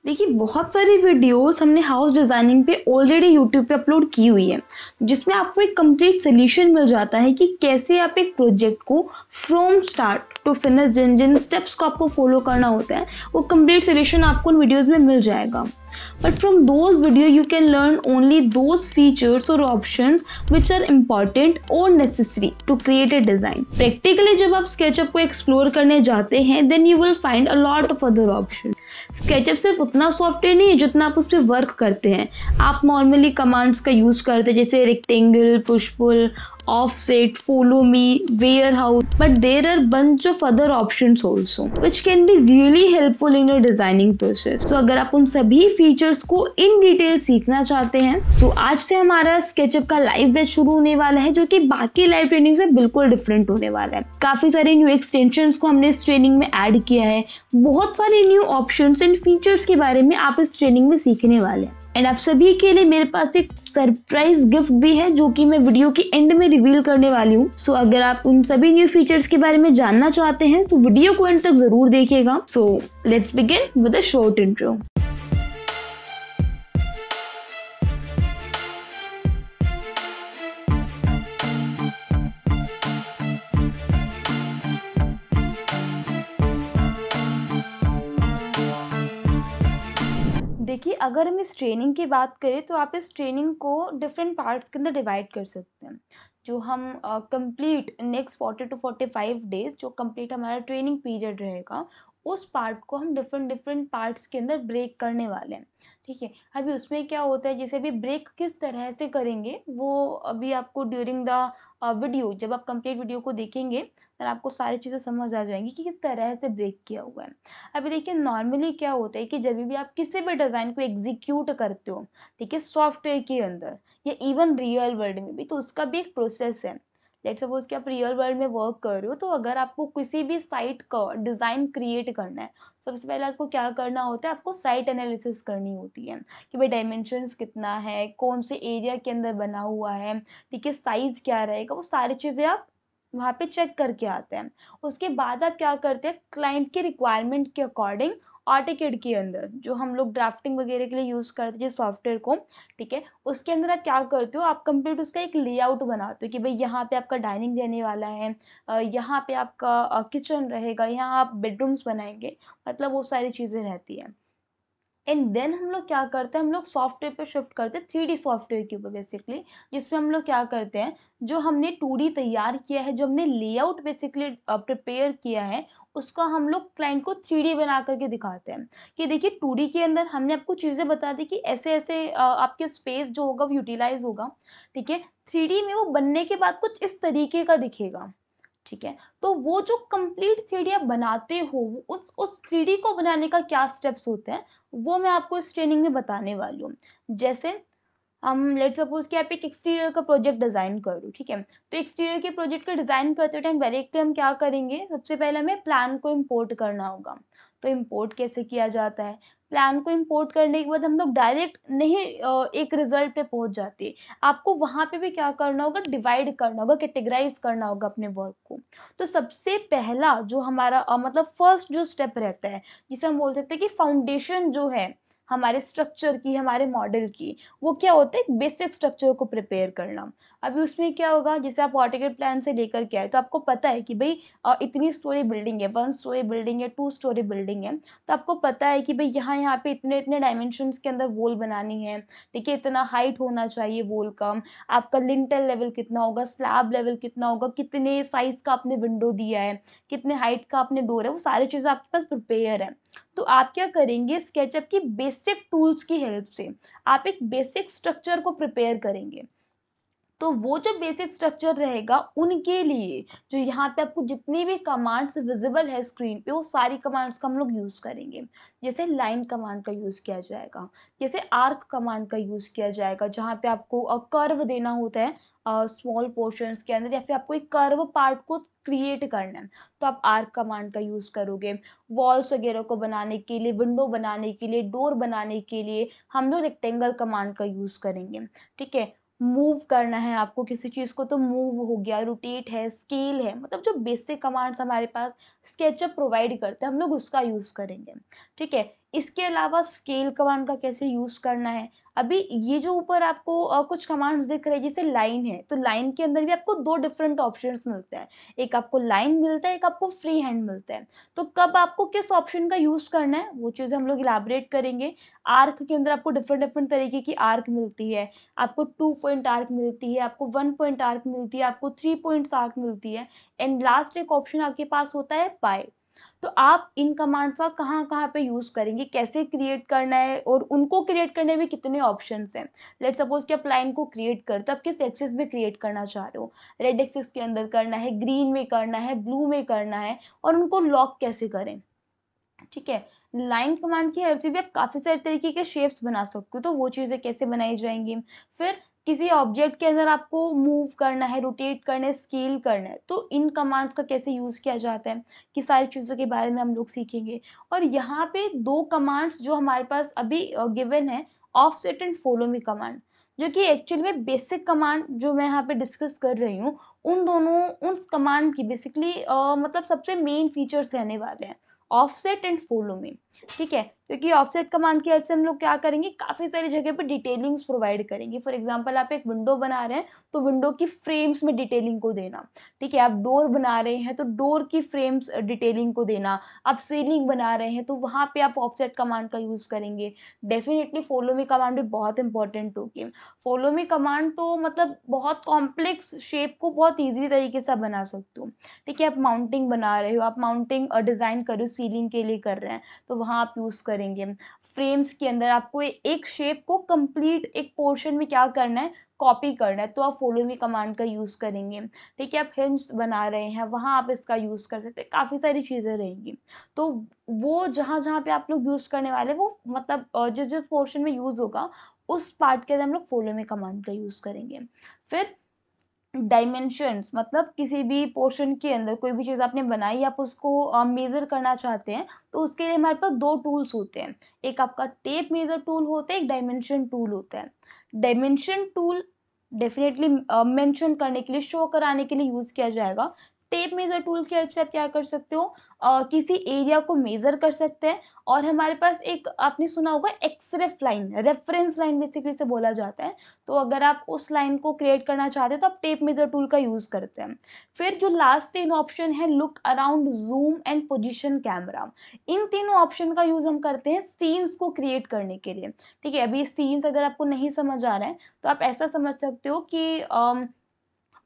देखिए, बहुत सारी वीडियोस हमने हाउस डिज़ाइनिंग पे ऑलरेडी यूट्यूब पे अपलोड की हुई है, जिसमें आपको एक कंप्लीट सोल्यूशन मिल जाता है कि कैसे आप एक प्रोजेक्ट को फ्रॉम स्टार्ट टू फिनिश जिन जिन स्टेप्स को आपको फॉलो करना होता है, वो कंप्लीट सोल्यूशन आपको उन वीडियोस में मिल जाएगा। But from those video you can learn only those features or options which are important or necessary to create a design. Practically जब आप SketchUp को explore करने जाते हैं then you will find a lot of other options. SketchUp सिर्फ उतना software नहीं है जितना आप उस पर वर्क करते हैं। आप नॉर्मली कमांड्स का यूज करते हैं जैसे rectangle, push pull, offset, follow me, warehouse, but there are bunch of other options also which can be really helpful in your designing process. So अगर आप उन सभी फीचर्स को इन डिटेल सीखना चाहते हैं, so आज से हमारा SketchUp का लाइव बैच शुरू होने वाला है, जो कि बाकी लाइव ट्रेनिंग से बिल्कुल डिफरेंट होने वाला है। काफी सारे न्यू एक्सटेंशंस को हमने इस ट्रेनिंग में ऐड किया है। बहुत सारे न्यू ऑप्शंस एंड फीचर्स के बारे में आप इस ट्रेनिंग में सीखने वाले हैं। एंड आप सभी के लिए मेरे पास एक सरप्राइज गिफ्ट भी है, जो कि मैं वीडियो के एंड में रिवील करने वाली हूँ। सो अगर आप उन सभी न्यू फीचर्स के बारे में जानना चाहते हैं तो वीडियो को एंड तक जरूर देखिएगा। So let's begin with a short intro. देखिए, अगर हम इस ट्रेनिंग की बात करें तो आप इस ट्रेनिंग को डिफरेंट पार्ट्स के अंदर डिवाइड कर सकते हैं। जो हम कंप्लीट नेक्स्ट 40 to 45 डेज जो कंप्लीट हमारा ट्रेनिंग पीरियड रहेगा, उस पार्ट को हम डिफरेंट डिफरेंट पार्ट्स के अंदर ब्रेक करने वाले हैं। ठीक है, अभी उसमें क्या होता है, जैसे अभी ब्रेक किस तरह से करेंगे वो अभी आपको ड्यूरिंग द वीडियो, जब आप कंप्लीट वीडियो को देखेंगे तो आपको सारी चीज़ें समझ आ जाएंगी कि किस तरह से ब्रेक किया हुआ है। अभी देखिए, नॉर्मली क्या होता है कि जब भी आप किसी भी डिज़ाइन को एग्जीक्यूट करते हो, ठीक है, सॉफ्टवेयर के अंदर या इवन रियल वर्ल्ड में भी, तो उसका भी एक प्रोसेस है। लेट्स सपोज कि आप रियल वर्ल्ड में वर्क कर रहे हो, तो अगर आपको किसी भी साइट का डिज़ाइन क्रिएट करना है, सबसे पहले आपको क्या करना होता है, आपको साइट एनालिसिस करनी होती है कि भाई डायमेंशंस कितना है, कौन से एरिया के अंदर बना हुआ है, ठीक है, साइज क्या रहेगा, वो सारी चीज़ें आप वहाँ पे चेक करके आते हैं। उसके बाद आप क्या करते हैं, क्लाइंट के रिक्वायरमेंट के अकॉर्डिंग ऑटोकैड के अंदर जो हम लोग ड्राफ्टिंग वगैरह के लिए यूज़ करते हैं सॉफ्टवेयर को, ठीक है, उसके अंदर आप क्या करते हो, आप कंप्लीट उसका एक लेआउट बनाते हो कि भाई यहाँ पे आपका डाइनिंग रहने वाला है, यहाँ पे आपका किचन रहेगा, यहाँ आप बेडरूम्स बनाएंगे, मतलब वो सारी चीज़ें रहती हैं। एंड देन हम लोग क्या करते हैं, हम लोग सॉफ्टवेयर पे शिफ्ट करते हैं, 3D सॉफ्टवेयर के ऊपर बेसिकली, जिसमें हम लोग क्या करते हैं, जो हमने 2D तैयार किया है, जो हमने लेआउट बेसिकली प्रिपेयर किया है, उसका हम लोग क्लाइंट को 3D बना करके दिखाते हैं कि देखिए 2D के अंदर हमने आपको चीज़ें बता दी कि ऐसे ऐसे आपके स्पेस जो होगा वो यूटिलाइज होगा, ठीक है। 3D में वो बनने के बाद कुछ इस तरीके का दिखेगा, ठीक है। तो वो जो कंप्लीट 3D आप बनाते हो, उस 3D को बनाने का क्या स्टेप्स होते हैं, वो मैं आपको इस ट्रेनिंग में बताने वाली हूँ। जैसे हम लेट्स सपोज कि आप एक एक्सटीरियर का प्रोजेक्ट डिजाइन कर रहे हो, ठीक है, तो एक्सटीरियर के प्रोजेक्ट का डिजाइन करते टाइम डायरेक्टली हम क्या करेंगे, सबसे पहले हमें प्लान को इंपोर्ट करना होगा। तो इंपोर्ट कैसे किया जाता है, प्लान को इंपोर्ट करने के बाद हम लोग डायरेक्ट नहीं एक रिजल्ट पे पहुंच जाते, आपको वहां पे भी क्या करना होगा, डिवाइड करना होगा, कैटेगराइज करना होगा अपने वर्क को। तो सबसे पहला जो हमारा मतलब फर्स्ट जो स्टेप रहता है, जिसे हम बोल सकते हैं कि फाउंडेशन जो है हमारे स्ट्रक्चर की, हमारे मॉडल की, वो क्या होता है, एक बेसिक स्ट्रक्चर को प्रिपेयर करना। अभी उसमें क्या होगा, जैसे आप ऑटोकैड प्लान से लेकर के आए, तो आपको पता है कि भाई इतनी स्टोरी बिल्डिंग है, 1 स्टोरी बिल्डिंग है, 2 स्टोरी बिल्डिंग है, तो आपको पता है कि भाई यहाँ यहाँ पे इतने इतने डायमेंशंस के अंदर वॉल बनानी है, ठीक है, इतना हाइट होना चाहिए वॉल का, आपका लिंटल लेवल कितना होगा, स्लैब लेवल कितना होगा, कितने साइज का आपने विंडो दिया है, कितने हाइट का आपने डोर है, वो सारी चीजें आपके पास प्रिपेयर है। तो आप क्या करेंगे, स्केचअप की बेसिक टूल्स की हेल्प से आप एक बेसिक स्ट्रक्चर को प्रिपेयर करेंगे। तो वो जो बेसिक स्ट्रक्चर रहेगा उनके लिए, जो यहाँ पे आपको जितनी भी कमांड्स विजिबल है स्क्रीन पे, वो सारी कमांड्स का हम लोग यूज करेंगे। जैसे लाइन कमांड का यूज किया जाएगा, जैसे आर्क कमांड का यूज किया जाएगा, जहाँ पे आपको कर्व देना होता है स्मॉल पोर्शंस के अंदर, या फिर आपको एक कर्व पार्ट को क्रिएट करना है, तो आप आर्क कमांड का यूज करोगे। वॉल्स वगैरह को बनाने के लिए, विंडो बनाने के लिए, डोर बनाने के लिए हम लोग रेक्टेंगल कमांड का यूज करेंगे, ठीक है। मूव करना है आपको किसी चीज को, तो मूव हो गया, रोटेट है, स्केल है, मतलब जो बेसिक कमांड्स हमारे पास स्केचअप प्रोवाइड करते हैं, हम लोग उसका यूज करेंगे, ठीक है। इसके अलावा स्केल कमांड का कैसे यूज़ करना है। अभी ये जो ऊपर आपको कुछ कमांड्स दिख रहे हैं जैसे लाइन है, तो लाइन के अंदर भी आपको 2 डिफरेंट ऑप्शंस मिलते हैं। एक आपको लाइन मिलता है, एक आपको फ्री हैंड मिलता है। तो कब आपको किस ऑप्शन का यूज़ करना है, वो चीज़ हम लोग इलैबोरेट करेंगे। आर्क के अंदर आपको डिफरेंट तरीके की आर्क मिलती है। आपको 2 पॉइंट आर्क मिलती है, आपको 1 पॉइंट आर्क मिलती है, आपको 3 पॉइंट्स आर्क मिलती है एंड लास्ट एक ऑप्शन आपके पास होता है पाई। तो आप इन कमांड्स का कहाँ-कहाँ पे यूज़ करेंगे, कैसे क्रिएट करना है और उनको क्रिएट करने में कितने ऑप्शंस हैं। लेट्स सपोज़ कि आप लाइन को क्रिएट करते हो, आप किस एक्सिस में क्रिएट करना चाह रहे हो। रेड एक्सिस के अंदर करना है, ग्रीन में करना है, ब्लू में करना है और उनको लॉक कैसे करें। ठीक है। लाइन कमांड की हेल्प से भी आप काफ़ी सारे तरीके के शेप्स बना सकते हो, तो वो चीज़ें कैसे बनाई जाएँगी। फिर किसी ऑब्जेक्ट के अंदर आपको मूव करना है, रोटेट करना है, स्केल करना है, तो इन कमांड्स का कैसे यूज़ किया जाता है, कि सारी चीज़ों के बारे में हम लोग सीखेंगे। और यहाँ पे 2 कमांड्स जो हमारे पास अभी गिवन है, offset and follow me command, जो कि एक्चुअली में बेसिक कमांड जो मैं यहाँ पे डिस्कस कर रही हूँ, उन दोनों उस कमांड की बेसिकली मतलब सबसे मेन फीचर्स रहने वाले हैं। ऑफसेट एंड फॉलो मी, ठीक है। क्योंकि ऑफसेट कमांड की हेल्प से हम लोग क्या करेंगे, काफ़ी सारी जगह पे डिटेलिंग्स प्रोवाइड करेंगे। फॉर एग्जांपल आप एक विंडो बना रहे हैं, तो विंडो की फ्रेम्स में डिटेलिंग को देना, ठीक है। आप डोर बना रहे हैं, तो डोर की फ्रेम्स डिटेलिंग को देना। आप सीलिंग बना रहे हैं, तो वहाँ पे आप ऑफसेट कमांड का यूज़ करेंगे। डेफिनिटली फॉलो मी कमांड भी बहुत इंपॉर्टेंट होगी। फॉलो मी कमांड तो मतलब बहुत कॉम्प्लेक्स शेप को बहुत ईज़ी तरीके से आप बना सकते हो। ठीक है, आप माउंटिंग बना रहे हो, आप माउंटिंग डिज़ाइन कर रहे हो, सीलिंग के लिए कर रहे हैं, तो वहाँ आप यूज़ करेंगे। फ्रेम्स के अंदर आपको एक शेप को कंप्लीट एक पोर्शन में क्या करना है, कॉपी करना है, तो आप फॉलो मी कमांड का यूज़ करेंगे। ठीक है, आप हिंज बना रहे हैं, वहाँ आप इसका यूज़ कर सकते हैं, काफ़ी सारी चीज़ें रहेंगी। तो वो जहाँ-जहाँ पे आप लोग यूज़ करने वाले हैं, वो मतलब जिस-जिस पोर्शन में यूज़ होगा, उस पार्ट के अंदर हम लोग फॉलो मी कमांड का यूज़ करेंगे। फिर डायमेंशंस, मतलब किसी भी पोर्शन के अंदर कोई भी चीज़ आपने बनाई, आप उसको मेज़र करना चाहते हैं, तो उसके लिए हमारे पास 2 टूल्स होते हैं। एक आपका टेप मेज़र टूल होता है, एक डायमेंशन टूल होता है। डायमेंशन टूल डेफ़िनेटली मेंशन करने के लिए, शो कराने के लिए यूज़ किया जाएगा। टेप मेज़र टूल की हेल्प से आप क्या कर सकते हो, किसी एरिया को मेज़र कर सकते हैं। और हमारे पास एक आपने सुना होगा एक्सरेफ लाइन, रेफ़रेंस लाइन बेसिकली इसे बोला जाता है। तो अगर आप उस लाइन को क्रिएट करना चाहते हैं, तो आप टेप मेजर टूल का यूज़ करते हैं। फिर जो लास्ट 3 ऑप्शन है, look around, zoom and position camera. इन तीनों ऑप्शन का यूज़ हम करते हैं सीन्स को क्रिएट करने के लिए। ठीक है, अभी सीन्स अगर आपको नहीं समझ आ रहा है, तो आप ऐसा समझ सकते हो कि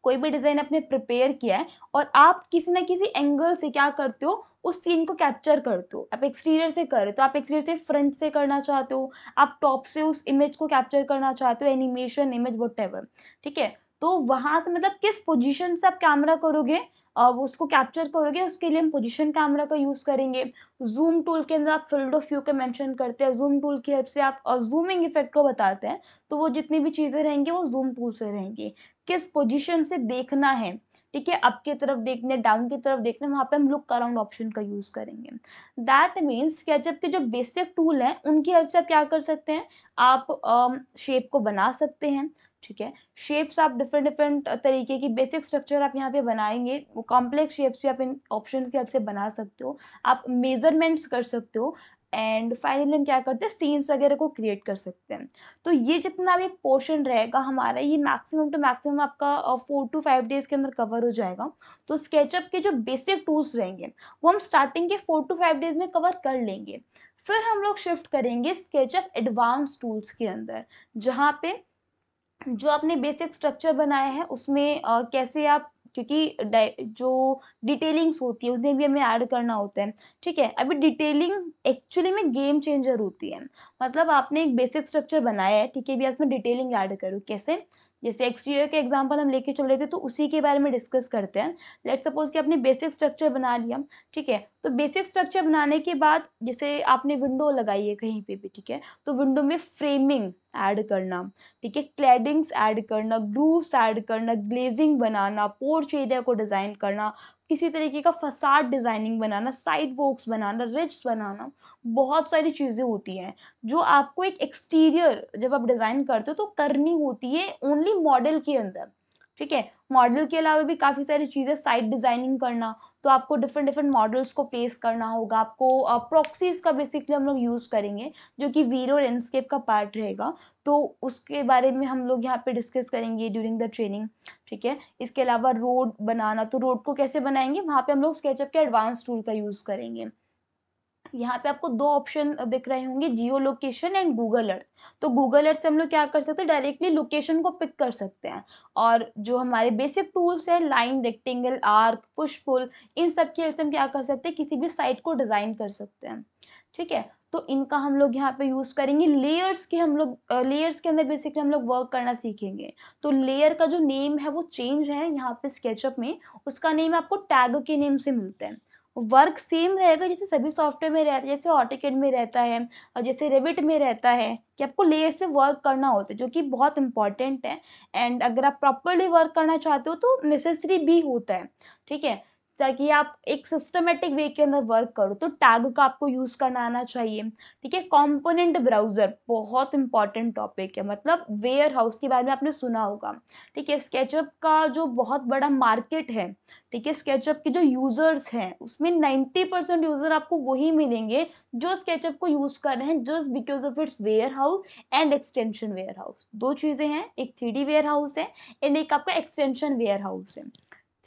कोई भी डिज़ाइन आपने प्रिपेयर किया है और आप किसी न किसी एंगल से क्या करते हो, उस सीन को कैप्चर करते हो। आप एक्सटीरियर से कर रहे हो, तो आप एक्सटीरियर से फ्रंट से करना चाहते हो, आप टॉप से उस इमेज को कैप्चर करना चाहते हो, एनिमेशन, इमेज व्हाटएवर, ठीक है? तो वहाँ से मतलब किस पोज़ीशन से आप कैमरा करोगे, उसको कैप्चर करोगे, उसके लिए हम पोज़ीशन कैमरा का यूज़ करेंगे। ज़ूम टूल के अंदर आप फील्ड ऑफ व्यू का मेंशन करते हैं, ज़ूम टूल की हेल्प से आप ज़ूमिंग इफ़ेक्ट को बताते हैं, तो वो जितनी भी चीज़ें रहेंगी, वो ज़ूम टूल से रहेंगी। किस पोजीशन से देखना है, ठीक है, अप की तरफ देखना है, डाउन की तरफ देखना है, वहाँ पे हम लुक अराउंड ऑप्शन का यूज़ करेंगे। दैट मीन्स स्केचअप के जो बेसिक टूल हैं, उनकी हेल्प से आप क्या कर सकते हैं, आप शेप को बना सकते हैं, ठीक है। शेप्स आप डिफरेंट तरीके की बेसिक स्ट्रक्चर आप यहाँ पे बनाएँगे, वो कॉम्प्लेक्स शेप्स भी आप इन ऑप्शंस की हेल्प से बना सकते हो। आप मेज़रमेंट्स कर सकते हो एंड फाइनली हम क्या करते हैं, सीन्स वगैरह को क्रिएट कर सकते हैं। तो ये जितना भी पोर्शन रहेगा हमारा, ये मैक्सिमम टू मैक्सिमम आपका 4 टू 5 डेज़ के अंदर कवर हो जाएगा। तो स्केचअप के जो बेसिक टूल्स रहेंगे, वो हम स्टार्टिंग के 4 टू 5 डेज़ में कवर कर लेंगे। फिर हम लोग शिफ्ट करेंगे स्केचअप एडवांस टूल्स के अंदर, जहाँ पे जो आपने बेसिक स्ट्रक्चर बनाया है उसमें कैसे आप, क्योंकि जो डिटेलिंग्स होती है उन्हें भी हमें ऐड करना होता है, ठीक है। अभी डिटेलिंग एक्चुअली में गेम चेंजर होती है। मतलब आपने एक बेसिक स्ट्रक्चर बनाया है, ठीक है, अभी इसमें डिटेलिंग ऐड करो कैसे, जैसे एक्सटीरियर के एग्जांपल हम लेके चल रहे थे, तो उसी के बारे में डिस्कस करते हैं। लेट्स सपोज कि आपने बेसिक स्ट्रक्चर बना लिया, ठीक है। तो बेसिक स्ट्रक्चर बनाने के बाद जैसे आपने विंडो लगाई है कहीं पे भी, ठीक है, तो विंडो में फ्रेमिंग ऐड करना, ठीक है, क्लैडिंग्स ऐड करना, ग्रूव्स ऐड करना, ग्लेजिंग बनाना, पोर्च एरिया को डिज़ाइन करना, किसी तरीके का फसाड डिज़ाइनिंग बनाना, साइड वॉक्स बनाना, रिज्स बनाना, बहुत सारी चीज़ें होती हैं, जो आपको एक एक्सटीरियर जब आप डिज़ाइन करते हो तो करनी होती है ओनली मॉडल के अंदर, ठीक है। मॉडल के अलावा भी काफ़ी सारी चीज़ें, साइट डिज़ाइनिंग करना, तो आपको डिफरेंट डिफरेंट मॉडल्स को प्लेस करना होगा। आपको प्रॉक्सीज़ का बेसिकली हम लोग यूज़ करेंगे, जो कि वीरो लैंडस्केप का पार्ट रहेगा। तो उसके बारे में हम लोग यहाँ पे डिस्कस करेंगे ड्यूरिंग द ट्रेनिंग, ठीक है। इसके अलावा रोड बनाना, तो रोड को कैसे बनाएँगे, वहाँ पे हम लोग स्केचअप के एडवांस टूल का यूज़ करेंगे। यहाँ पे आपको 2 ऑप्शन दिख रहे होंगे, जियो लोकेशन एंड गूगल अर्थ। तो गूगल अर्थ से हम लोग क्या कर सकते हैं, डायरेक्टली लोकेशन को पिक कर सकते हैं। और जो हमारे बेसिक टूल्स हैं, line, rectangle, arc, push pull, इन सब की हेल्प से हम क्या कर सकते हैं, किसी भी साइट को डिज़ाइन कर सकते हैं, ठीक है। तो इनका हम लोग यहाँ पे यूज़ करेंगे। लेयर्स के हम लोग लेयर्स के अंदर बेसिकली हम लोग वर्क करना सीखेंगे। तो लेयर का जो नेम है वो चेंज है यहाँ पे स्केचअप में, उसका नेम आपको टैग के नेम से मिलता है। वर्क सेम रहेगा जैसे सभी सॉफ्टवेयर में रहता है, जैसे ऑटोकैड में रहता है और जैसे रेविट में रहता है, कि आपको लेयर्स पे वर्क करना होता है, जो कि बहुत इंपॉर्टेंट है। एंड अगर आप प्रॉपरली वर्क करना चाहते हो तो नेसेसरी भी होता है, ठीक है। ताकि आप एक सिस्टमेटिक वे के अंदर वर्क करो, तो टैग का आपको यूज़ करना आना चाहिए, ठीक है। कंपोनेंट ब्राउज़र बहुत इंपॉर्टेंट टॉपिक है, मतलब वेयर हाउस के बारे में आपने सुना होगा, ठीक है। स्केचअप का जो बहुत बड़ा मार्केट है, ठीक है, स्केचअप के जो यूज़र्स हैं, उसमें 90% यूज़र आपको वही मिलेंगे जो स्केचअप को यूज़ कर रहे हैं just because of its warehouse and extension warehouse. 2 चीज़ें हैं, एक 3D वेयर हाउस है एंड एक आपका एक्सटेंशन वेयर हाउस है।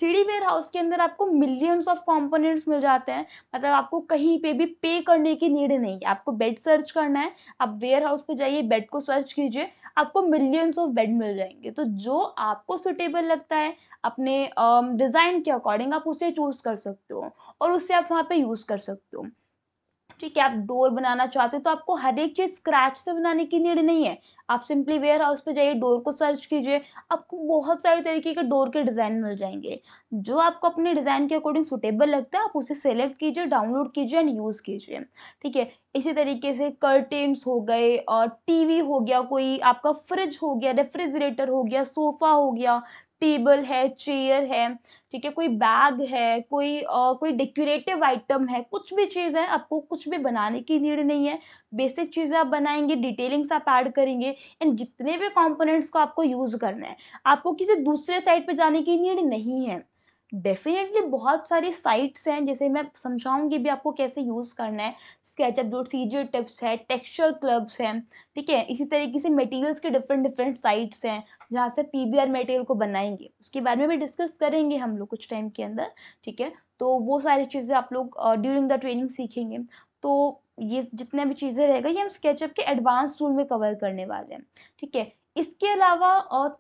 3D वेयर हाउस के अंदर आपको मिलियंस ऑफ कंपोनेंट्स मिल जाते हैं, मतलब आपको कहीं पे भी पे करने की नीड नहीं है। आपको बेड सर्च करना है, आप वेयर हाउस पे जाइए, बेड को सर्च कीजिए, आपको मिलियंस ऑफ बेड मिल जाएँगे। तो जो आपको सूटेबल लगता है अपने डिज़ाइन के अकॉर्डिंग आप उसे चूज़ कर सकते हो और उससे आप वहाँ पे यूज़ कर सकते हो। ठीक है, आप डोर बनाना चाहते हो तो आपको हर एक चीज़ स्क्रैच से बनाने की नीड नहीं है। आप सिंपली वेयर हाउस पे जाइए, डोर को सर्च कीजिए, आपको बहुत सारे तरीके के डोर के डिज़ाइन मिल जाएँगे। जो आपको अपने डिज़ाइन के अकॉर्डिंग सूटेबल लगता है, आप उसे सेलेक्ट कीजिए, डाउनलोड कीजिए एंड यूज़ कीजिए, ठीक है। इसी तरीके से कर्टेन्स हो गए और टीवी हो गया, कोई आपका फ्रिज हो गया, रेफ्रिजरेटर हो गया, सोफ़ा हो गया, टेबल है, चेयर है, ठीक है, कोई बैग है, कोई डेकोरेटिव आइटम है, कुछ भी चीज़ है, आपको कुछ भी बनाने की नीड नहीं है। बेसिक चीज़ें आप बनाएँगे, डिटेलिंग्स आप ऐड करेंगे एंड जितने भी कंपोनेंट्स को आपको यूज़ करना है, आपको किसी दूसरे साइट पे जाने की नीड नहीं है। डेफ़िनेटली बहुत सारी साइट्स हैं, जैसे मैं समझाऊँगी भी आपको कैसे यूज़ करना है। स्केचअप.cg टिप्स है, टेक्सचर क्लब्स हैं, ठीक है? इसी तरीके से मटेरियल्स के डिफरेंट डिफरेंट साइट्स हैं, जहाँ से पीबीआर मटेरियल को बनाएँगे। उसके बारे में भी डिस्कस करेंगे हम लोग कुछ टाइम के अंदर, ठीक है? तो वो सारी चीज़ें आप लोग ड्यूरिंग द ट्रेनिंग सीखेंगे। तो ये जितने भी चीज़ें रहेगा, ये हम स्केचअप के एडवांस टूल में कवर करने वाले हैं, ठीक है? इसके अलावा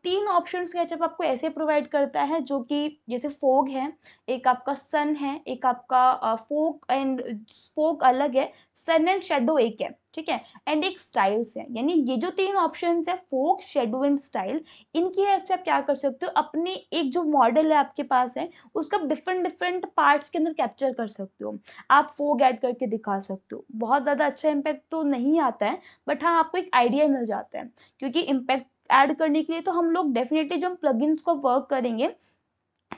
3 ऑप्शन स्केचअप आपको ऐसे प्रोवाइड करता है, जो कि जैसे फोग है, एक आपका सन है, एक आपका फोग एंड स्पोक अलग है, सन एंड शैडो एक है, ठीक है? एंड एक स्टाइल्स है, यानी ये जो 3 ऑप्शंस है, फोग, शैडो एंड स्टाइल, इनकी हेल्प से आप क्या कर सकते हो, अपने एक जो मॉडल है आपके पास है, उसको आप डिफरेंट डिफरेंट पार्ट्स के अंदर कैप्चर कर सकते हो। आप फोग ऐड करके दिखा सकते हो। बहुत ज़्यादा अच्छा इम्पैक्ट तो नहीं आता है, बट हाँ, आपको एक आइडिया मिल जाता है, क्योंकि इम्पैक्ट ऐड करने के लिए तो हम लोग डेफिनिटली जो हम प्लगइन्स को वर्क करेंगे,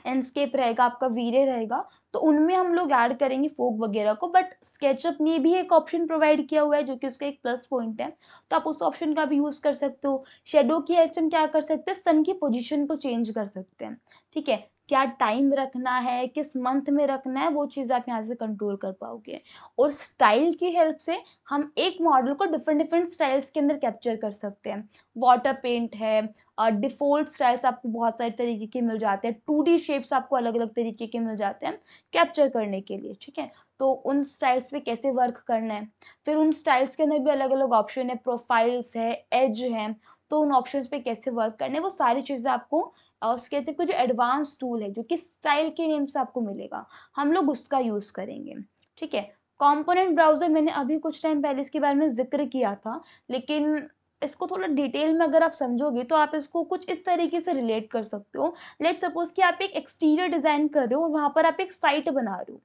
एंडस्केप रहेगा, आपका वीरे रहेगा, तो उनमें हम लोग ऐड करेंगे फोग वगैरह को। बट स्केचअप ने भी एक ऑप्शन प्रोवाइड किया हुआ है, जो कि उसका एक प्लस पॉइंट है, तो आप उस ऑप्शन का भी यूज़ कर सकते हो। शैडो की हेल्प से हम क्या कर सकते हैं, सन की पोजीशन को चेंज कर सकते हैं, ठीक है? क्या टाइम रखना है, किस मंथ में रखना है, वो चीज़ आप यहाँ से कंट्रोल कर पाओगे। और स्टाइल की हेल्प से हम एक मॉडल को डिफरेंट डिफरेंट स्टाइल्स के अंदर कैप्चर कर सकते हैं। वाटर पेंट है, डिफ़ॉल्ट स्टाइल्स आपको बहुत सारे तरीके के मिल जाते हैं, 2D शेप्स आपको अलग-अलग तरीके के मिल जाते हैं कैप्चर करने के लिए, ठीक है? तो उन स्टाइल्स पे कैसे वर्क करना है, फिर उन स्टाइल्स के अंदर भी अलग-अलग ऑप्शन है, प्रोफाइल्स है, एज है, तो उन ऑप्शंस पे कैसे वर्क करना है, वो सारी चीज़ें आपको स्केचअप का जो एडवांस टूल है, जो कि स्टाइल के नेम से आपको मिलेगा, हम लोग उसका यूज़ करेंगे, ठीक है? कंपोनेंट ब्राउज़र मैंने अभी कुछ टाइम पहले इसके बारे में ज़िक्र किया था, लेकिन इसको थोड़ा डिटेल में अगर आप समझोगे तो आप इसको कुछ इस तरीके से रिलेट कर सकते हो। लेट्स सपोज़ कि आप एक एक्सटीरियर डिज़ाइन कर रहे हो और वहाँ पर आप एक साइट बना रहे हो,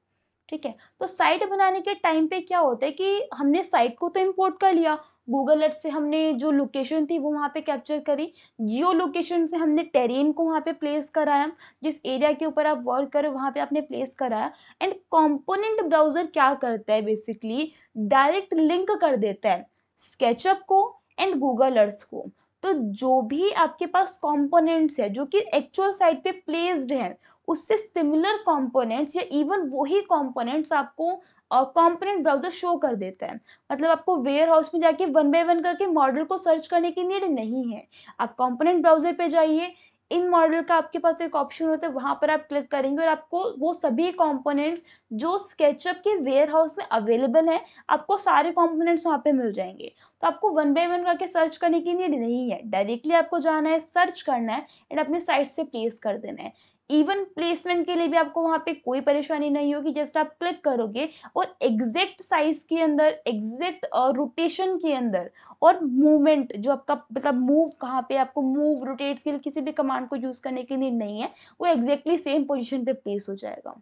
ठीक है? तो साइट बनाने के टाइम पे क्या होता है कि हमने साइट को तो इम्पोर्ट कर लिया, गूगल अर्थ से हमने जो लोकेशन थी वो वहाँ पे कैप्चर करी, जियो लोकेशन से हमने टेरेन को वहाँ पे प्लेस कराया, जिस एरिया के ऊपर आप वर्क कर रहे हो वहाँ पे आपने प्लेस कराया। एंड कंपोनेंट ब्राउज़र क्या करता है बेसिकली, डायरेक्ट लिंक कर देता है स्केचअप को एंड गूगल अर्थ को। तो जो भी आपके पास कंपोनेंट्स है जो कि एक्चुअल साइट पे प्लेस्ड हैं, उससे सिमिलर कंपोनेंट्स या इवन वही कंपोनेंट्स आपको कंपोनेंट ब्राउजर शो कर देता है। मतलब आपको वेयर हाउस में जाके वन बाय वन करके मॉडल को सर्च करने की नीड नहीं है। आप कंपोनेंट ब्राउजर पे जाइए, इन मॉडल का आपके पास एक ऑप्शन होता है, वहां पर आप क्लिक करेंगे और आपको वो सभी कंपोनेंट्स जो स्केचअप के वेयर हाउस में अवेलेबल है, आपको सारे कंपोनेंट्स वहां पे मिल जाएंगे। तो आपको वन बाय वन करके सर्च करने की नीड नहीं है, डायरेक्टली आपको जाना है, सर्च करना है एंड अपने साइट से प्लेस कर देना है। इवन प्लेसमेंट के लिए भी आपको वहां पे कोई परेशानी नहीं होगी, जस्ट आप क्लिक करोगे और एग्जैक्ट साइज के अंदर, एग्जैक्ट रोटेशन के अंदर और मूवमेंट जो आपका मतलब मूव कहाँ पे आपको मूव रोटेट के लिए किसी भी कमांड को यूज करने की नीड नहीं है, वो एग्जैक्टली सेम पोजीशन पे प्लेस हो जाएगा।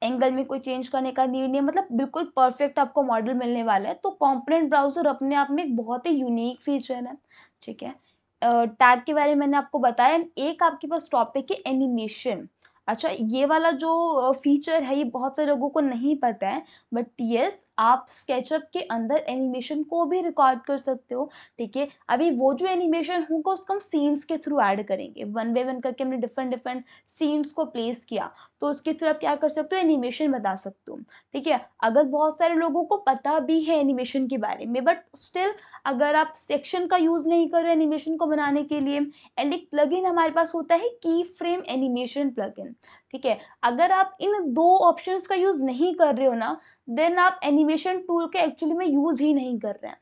एंगल में कोई चेंज करने का नीड नहीं है, मतलब बिल्कुल परफेक्ट आपको मॉडल मिलने वाला है। तो कंपोनेंट ब्राउजर अपने आप में एक बहुत ही यूनिक फीचर है, ठीक है। टैग के बारे में मैंने आपको बताया। एक आपके पास टॉपिक है एनिमेशन। अच्छा, ये वाला जो फीचर है ये बहुत सारे लोगों को नहीं पता है, बट यस, आप स्केचअप के अंदर एनिमेशन को भी रिकॉर्ड कर सकते हो, ठीक है। अभी वो जो एनिमेशन होगा उसको हम सीन्स के थ्रू ऐड करेंगे, वन बाय वन करके हमने डिफरेंट डिफरेंट सीन्स को प्लेस किया, तो उसके थ्रू आप क्या कर सकते हो, एनिमेशन बता सकते हो, ठीक है। अगर बहुत सारे लोगों को पता भी है एनिमेशन के बारे में, बट स्टिल अगर आप सेक्शन का यूज नहीं कर रहे एनिमेशन को बनाने के लिए, एंड एक प्लगइन हमारे पास होता है की फ्रेम एनिमेशन प्लगइन, ठीक है। अगर आप इन दो ऑप्शंस का यूज नहीं कर रहे हो ना, देन आप एनिमेशन टूल के एक्चुअली में यूज ही नहीं कर रहे हैं।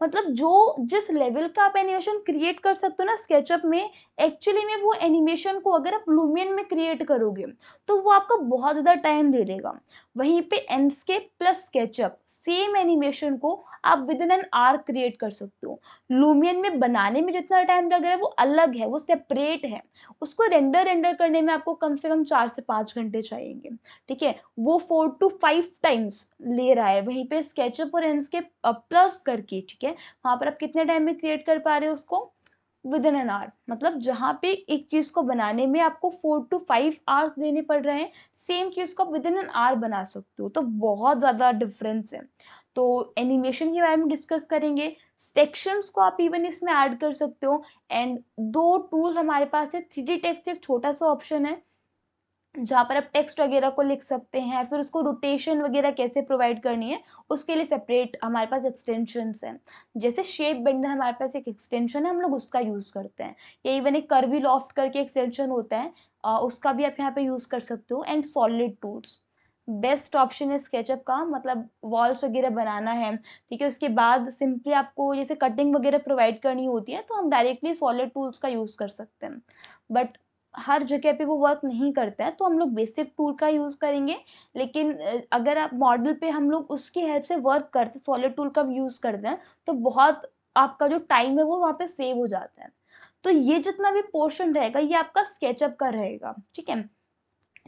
मतलब जो जिस लेवल का आप एनिमेशन क्रिएट कर सकते हो ना स्केचअप में, एक्चुअली में वो एनिमेशन को अगर आप लूमियन में क्रिएट करोगे तो वो आपका बहुत ज़्यादा टाइम ले लेगा। वहीं पे एनस्केप प्लस स्केचअप सेम एनिमेशन को आप with in an hour create कर सकते हो। लूमियन में बनाने में जितना टाइम लग रहा है वो अलग है, वो सेपरेट है। उसको रेंडर रेंडर करने में आपको कम से कम 4 से 5 घंटे चाहिएंगे, ठीक है। वो 4 to 5 टाइम्स ले रहा है। वहीं पे स्केचअप और एनस्केप प्लस करके, ठीक है, वहां पर आप कितने टाइम में क्रिएट कर पा रहे हो उसको, विद इन एन आवर। मतलब जहां पे एक चीज को बनाने में आपको 4 to 5 आवर्स देने पड़ रहे हैं, सेम चीज को विद इन एन आवर बना सकते हो। तो बहुत ज्यादा डिफरेंस है। तो एनिमेशन के बारे में डिस्कस करेंगे, सेक्शंस को आप इवन इसमें ऐड कर सकते हो। एंड दो टूल हमारे पास है, 3D टेक्स्ट एक छोटा सा ऑप्शन है जहाँ पर आप टेक्स्ट वगैरह को लिख सकते हैं, फिर उसको रोटेशन वगैरह कैसे प्रोवाइड करनी है उसके लिए सेपरेट हमारे पास एक्सटेंशंस हैं। जैसे शेप बेंडर हमारे पास एक एक्सटेंशन है, हम लोग उसका यूज करते हैं, या इवन एक कर्वी लॉफ्ट करके एक्सटेंशन होता है, उसका भी आप यहाँ पे यूज कर सकते हो। And solid tools best option है स्केचअप का, मतलब वॉल्स वगैरह बनाना है, ठीक है, उसके बाद सिंपली आपको जैसे कटिंग वगैरह प्रोवाइड करनी होती है तो हम डायरेक्टली सॉलिड टूल्स का यूज कर सकते हैं। बट हर जगह पे वो वर्क नहीं करता है, तो हम लोग बेसिक टूल का यूज करेंगे। लेकिन अगर आप मॉडल पे हम लोग उसकी हेल्प से वर्क करते, सॉलिड टूल का यूज करते हैं, तो बहुत आपका जो टाइम है वो वहाँ पे सेव हो जाता है। तो ये जितना भी पोर्शन रहेगा ये आपका स्केचअप का रहेगा, ठीक है।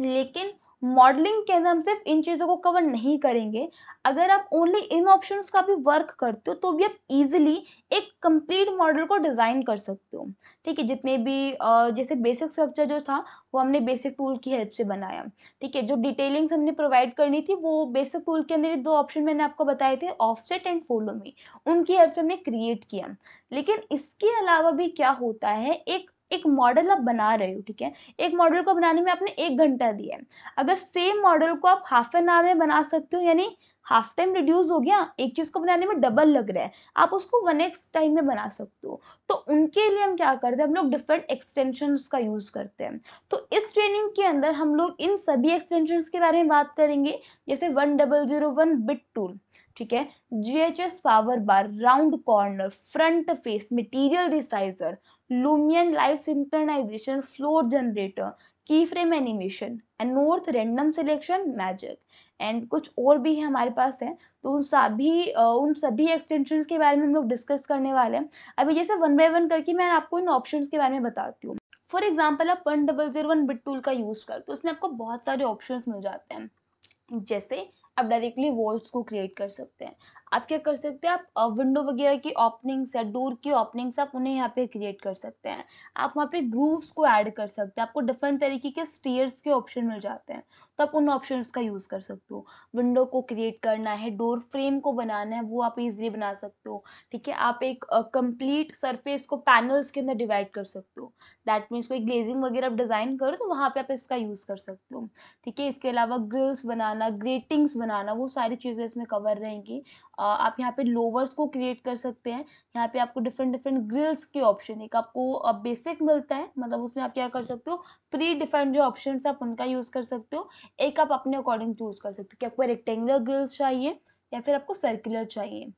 लेकिन मॉडलिंग के अंदर हम सिर्फ इन चीज़ों को कवर नहीं करेंगे। अगर आप ओनली इन ऑप्शंस का भी वर्क करते हो तो भी आप इजीली एक कंप्लीट मॉडल को डिज़ाइन कर सकते हो, ठीक है। जितने भी जैसे बेसिक स्ट्रक्चर जो था वो हमने बेसिक टूल की हेल्प से बनाया, ठीक है। जो डिटेलिंग्स हमने प्रोवाइड करनी थी वो बेसिक टूल के अंदर दो ऑप्शन मैंने आपको बताए थे, ऑफसेट एंड फॉलो मी, उनकी हेल्प से हमने क्रिएट किया। लेकिन इसके अलावा भी क्या होता है, एक एक मॉडल आप बना रहे हो, ठीक है। एक मॉडल को बनाने में आपने 1 घंटा दिया है, अगर सेम मॉडल को आप हाफ एन आवर में बना सकते हो, यानी हाफ टाइम रिड्यूस हो गया, एक चीज को बनाने में डबल लग रहा है, आप उसको 1x टाइम में बना सकते हो। तो उनके लिए हम क्या करते हैं, हम लोग डिफरेंट एक्सटेंशंस का यूज करते हैं। तो इस ट्रेनिंग के अंदर हम लोग इन सभी एक्सटेंशंस के बारे में बात करेंगे, जैसे 1001 बिट टूल, ठीक है, GHS power bar, round corner, front face, material resizer, Lumion live synchronization, floor generator, key frame animation, and north random selection, magic, and कुछ और भी है हमारे पास है। तो उन सभी एक्सटेंशंस के बारे में हम लोग डिस्कस करने वाले हैं। अभी जैसे वन बाय वन करके मैं आपको इन ऑप्शंस के बारे में बताती हूँ। फॉर एग्जाम्पल आप 1001 बिट टूल का यूज करते हो, उसमें आपको बहुत सारे ऑप्शंस मिल जाते हैं। जैसे आप डायरेक्टली वॉल्स को क्रिएट कर सकते हैं, आप क्या कर सकते हैं, आप विंडो वगैरह की ओपनिंग्स या डोर की ओपनिंग्स आप उन्हें यहाँ पे क्रिएट कर सकते हैं। आप वहाँ पे ग्रूव्स को ऐड कर सकते हैं, आपको डिफरेंट तरीके के स्टेयर्स के ऑप्शन मिल जाते हैं, तो आप उन ऑप्शंस का यूज़ कर सकते हो। विंडो को क्रिएट करना है, डोर फ्रेम को बनाना है, वो आप ईज़िली बना सकते हो, ठीक है? आप एक कंप्लीट सरफेस को पैनल्स के अंदर डिवाइड कर सकते हो। दैट मीन्स कोई ग्लेज़िंग वगैरह आप डिज़ाइन करो तो वहाँ पे आप इसका यूज़ कर सकते हो, ठीक है? इसके अलावा ग्रिल्स बनाना, ग्रेटिंग्स बनाना, वो सारी चीज़ें इसमें कवर रहेंगी। आप यहाँ पे लोवर्स को क्रिएट कर सकते हैं। यहाँ पे आपको डिफरेंट डिफरेंट ग्रिल्स के ऑप्शन, एक आपको बेसिक मिलता है, मतलब उसमें आप क्या कर सकते हो, प्री डिफाइंड जो ऑप्शंस आप उनका यूज़ कर सकते हो। एक आप अपने अकॉर्डिंग चूज़ कर सकते हो कि आपको रेक्टेंगुलर ग्रिल्स चाहिए या फिर आपको सर्कुलर चाहिए।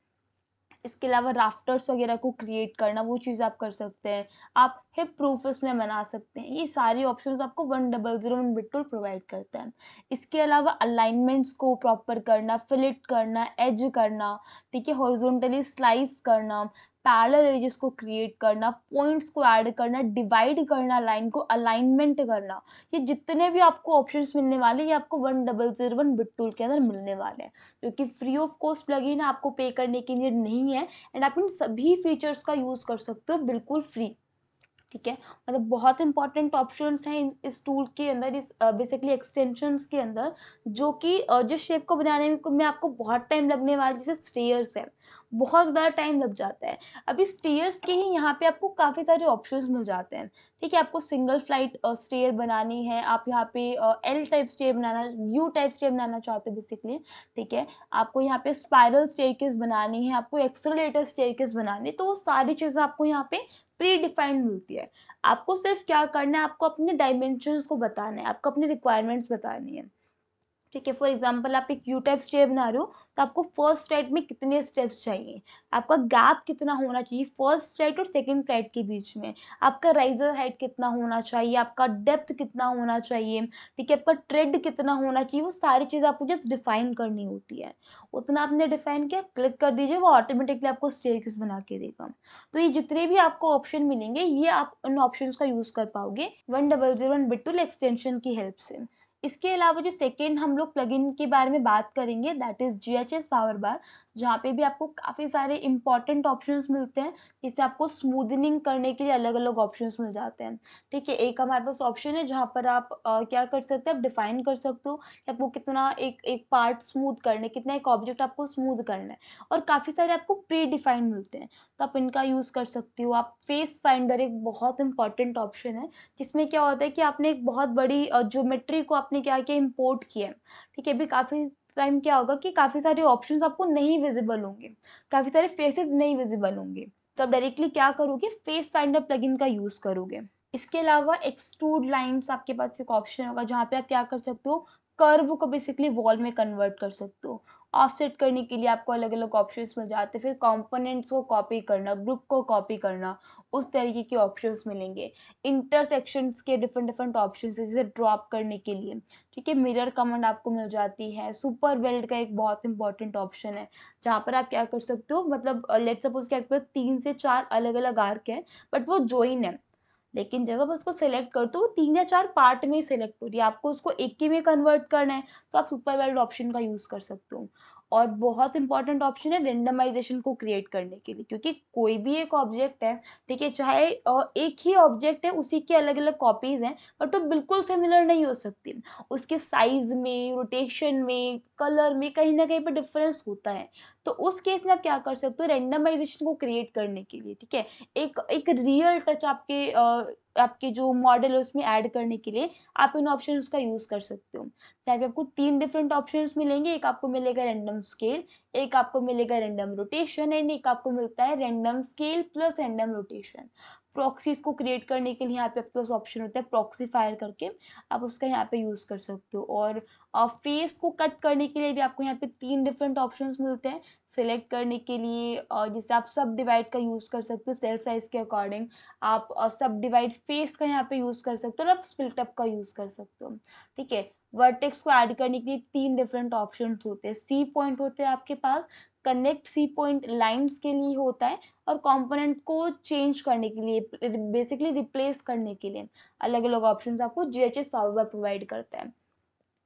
इसके अलावा राफ्टर्स वगैरह को क्रिएट करना, वो चीज़ आप कर सकते हैं। आप हिप प्रूफ इसमें बना सकते हैं। ये सारी ऑप्शंस आपको 1001 बिट टूल प्रोवाइड करता है। इसके अलावा अलाइनमेंट्स को प्रॉपर करना, फिलेट करना, एज करना, ठीक है, हॉरिज़ॉन्टली स्लाइस करना, पैरेलल एजेस को क्रिएट करना, पॉइंट्स को ऐड करना, डिवाइड करना, लाइन को अलाइनमेंट करना, ये जितने भी आपको ऑप्शंस मिलने वाले हैं, ये आपको 1001 बिट टूल के अंदर मिलने वाले हैं, जो कि फ्री ऑफ कॉस्ट प्लगइन है, आपको पे करने की नीड नहीं है, एंड आप इन सभी फीचर्स का यूज़ कर सकते हो बिल्कुल फ्री। ठीक है, मतलब बहुत इंपॉर्टेंट ऑप्शंस हैं इस टूल के अंदर, इस बेसिकली एक्सटेंशंस के अंदर, जो कि जिस शेप को बनाने में आपको बहुत टाइम लगने वाला, जैसे स्टेयर्स है, बहुत ज़्यादा टाइम लग जाता है। अभी स्टेयर्स के ही यहाँ पे आपको काफ़ी सारे ऑप्शंस मिल जाते हैं, ठीक है? आपको सिंगल फ्लाइट स्टेयर बनानी है, आप यहाँ पे एल टाइप स्टेयर बनाना, यू टाइप स्टेयर बनाना चाहते हो बेसिकली, ठीक है? आपको यहाँ पे स्पाइरल स्टेयरकेस बनानी है, आपको एक्सेलरेटर स्टेयरकेस बनानी है, तो वो सारी चीज़ें आपको यहाँ पे प्री डिफाइंड मिलती है। आपको सिर्फ क्या करना है, आपको अपने डायमेंशंस को बताना है, आपको अपनी रिक्वायरमेंट्स बतानी है। ठीक है, फॉर एग्जाम्पल आप एक यू टाइप स्टेयर बना रहे हो, तो आपको फर्स्ट स्टेप में कितने स्टेप्स चाहिए, आपका गैप कितना होना चाहिए फर्स्ट स्टेप और सेकंड स्टेप के बीच में, आपका राइजर हाइट कितना होना चाहिए, आपका डेप्थ कितना होना चाहिए, ठीक है, आपका ट्रेड कितना होना चाहिए, वो सारी चीज़ आपको जस्ट डिफाइन करनी होती है। उतना आपने डिफाइन किया, क्लिक कर दीजिए, वो ऑटोमेटिकली आपको स्टेयरकेस बना के देगा। तो ये जितने भी आपको ऑप्शन मिलेंगे, ये आप उन ऑप्शंस का यूज कर पाओगे 1001 बिट टूल एक्सटेंशन की हेल्प से। इसके अलावा जो सेकंड हम लोग प्लगइन के बारे में बात करेंगे, दैट इज़ जीएचएस पावर बार, जहाँ पे भी आपको काफ़ी सारे इंपॉर्टेंट ऑप्शंस मिलते हैं, जिससे आपको स्मूदनिंग करने के लिए अलग-अलग ऑप्शंस मिल जाते हैं। ठीक है, एक हमारे पास ऑप्शन है जहाँ पर आप क्या कर सकते हैं, आप डिफाइन कर सकते हो कि आपको कितना एक एक पार्ट स्मूथ करना है, कितना एक ऑब्जेक्ट आपको स्मूथ करना है, और काफ़ी सारे आपको प्री डिफाइन मिलते हैं, तो आप इनका यूज़ कर सकते हो। आप फेस फाइंडर एक बहुत इंपॉर्टेंट ऑप्शन है, जिसमें क्या होता है कि आपने एक बहुत बड़ी ज्योमेट्री को आपने क्या किया, इंपोर्ट किया है, ठीक है? अभी काफ़ी टाइम क्या होगा कि काफ़ी सारे ऑप्शंस आपको नहीं विजिबल होंगे, काफ़ी सारे फेसेस नहीं विजिबल होंगे, तो आप डायरेक्टली क्या करोगे, फेस फाइंडर प्लगइन का यूज़ करोगे। इसके अलावा एक्सट्रूड लाइन्स आपके पास एक ऑप्शन होगा, जहाँ पे आप क्या कर सकते हो, कर्व को बेसिकली वॉल में कन्वर्ट कर सकते हो। ऑफसेट करने के लिए आपको अलग-अलग ऑप्शंस मिल जाते हैं, फिर कंपोनेंट्स को कॉपी करना, ग्रुप को कॉपी करना, उस तरीके के ऑप्शंस मिलेंगे। इंटरसेक्शंस के डिफरेंट डिफरेंट ऑप्शंस हैं, जैसे ड्रॉप करने के लिए, ठीक है, मिरर कमांड आपको मिल जाती है। सुपर वेल्ड का एक बहुत इंपॉर्टेंट ऑप्शन है, जहाँ पर आप क्या कर सकते हो, मतलब लेट्स सपोज कि आपके पास 3 से 4 अलग-अलग आर्क हैं, बट वो जॉइन है। लेकिन जब आप उसको सेलेक्ट करते हो, वो 3 या 4 पार्ट में ही सेलेक्ट हो रही है, आपको उसको एक ही में कन्वर्ट करना है, तो आप सुपर वेल्ड ऑप्शन का यूज़ कर सकते हो। और बहुत इंपॉर्टेंट ऑप्शन है रेंडमाइजेशन को क्रिएट करने के लिए, क्योंकि कोई भी एक ऑब्जेक्ट है, ठीक है, चाहे एक ही ऑब्जेक्ट है, उसी के अलग-अलग कॉपीज़ हैं, बट वो बिल्कुल सिमिलर नहीं हो सकती। उसके साइज़ में, रोटेशन में, कलर में कहीं न कहीं पे डिफरेंस होता है। तो उस केस में आप क्या कर सकते हो, रेंडमाइजेशन को क्रिएट करने के लिए, ठीक है, एक एक रियल टच आपके जो मॉडल है उसमें ऐड करने के लिए आप इन ऑप्शंस का यूज़ कर सकते हो। जहाँ पे आपको 3 डिफरेंट ऑप्शंस मिलेंगे, एक आपको मिलेगा रैंडम स्केल, एक आपको मिलेगा रैंडम रोटेशन, एंड एक आपको मिलता है random scale plus random rotation. Proxies को क्रिएट करने के लिए यहाँ पे आपके पास ऑप्शन होता है प्रॉक्सी फायर करके, आप उसका यहाँ पे यूज़ कर सकते हो। और फेस को कट करने के लिए भी आपको यहाँ पे 3 डिफरेंट ऑप्शंस मिलते हैं। सिलेक्ट करने के लिए जैसे आप सब डिवाइड का यूज़ कर सकते हो सेल साइज़ के अकॉर्डिंग, आप सब डिवाइड फेस का यहाँ पे यूज़ कर सकते हो, और आप स्प्लिट अप का यूज़ कर सकते हो, ठीक है। वर्टेक्स को ऐड करने के लिए 3 डिफरेंट ऑप्शंस होते हैं। सी पॉइंट होते हैं आपके पास, कनेक्ट सी पॉइंट लाइन्स के लिए होता है, और कंपोनेंट को चेंज करने के लिए, बेसिकली रिप्लेस करने के लिए अलग-अलग ऑप्शंस आपको जीएचएस पावर बाय प्रोवाइड करता है।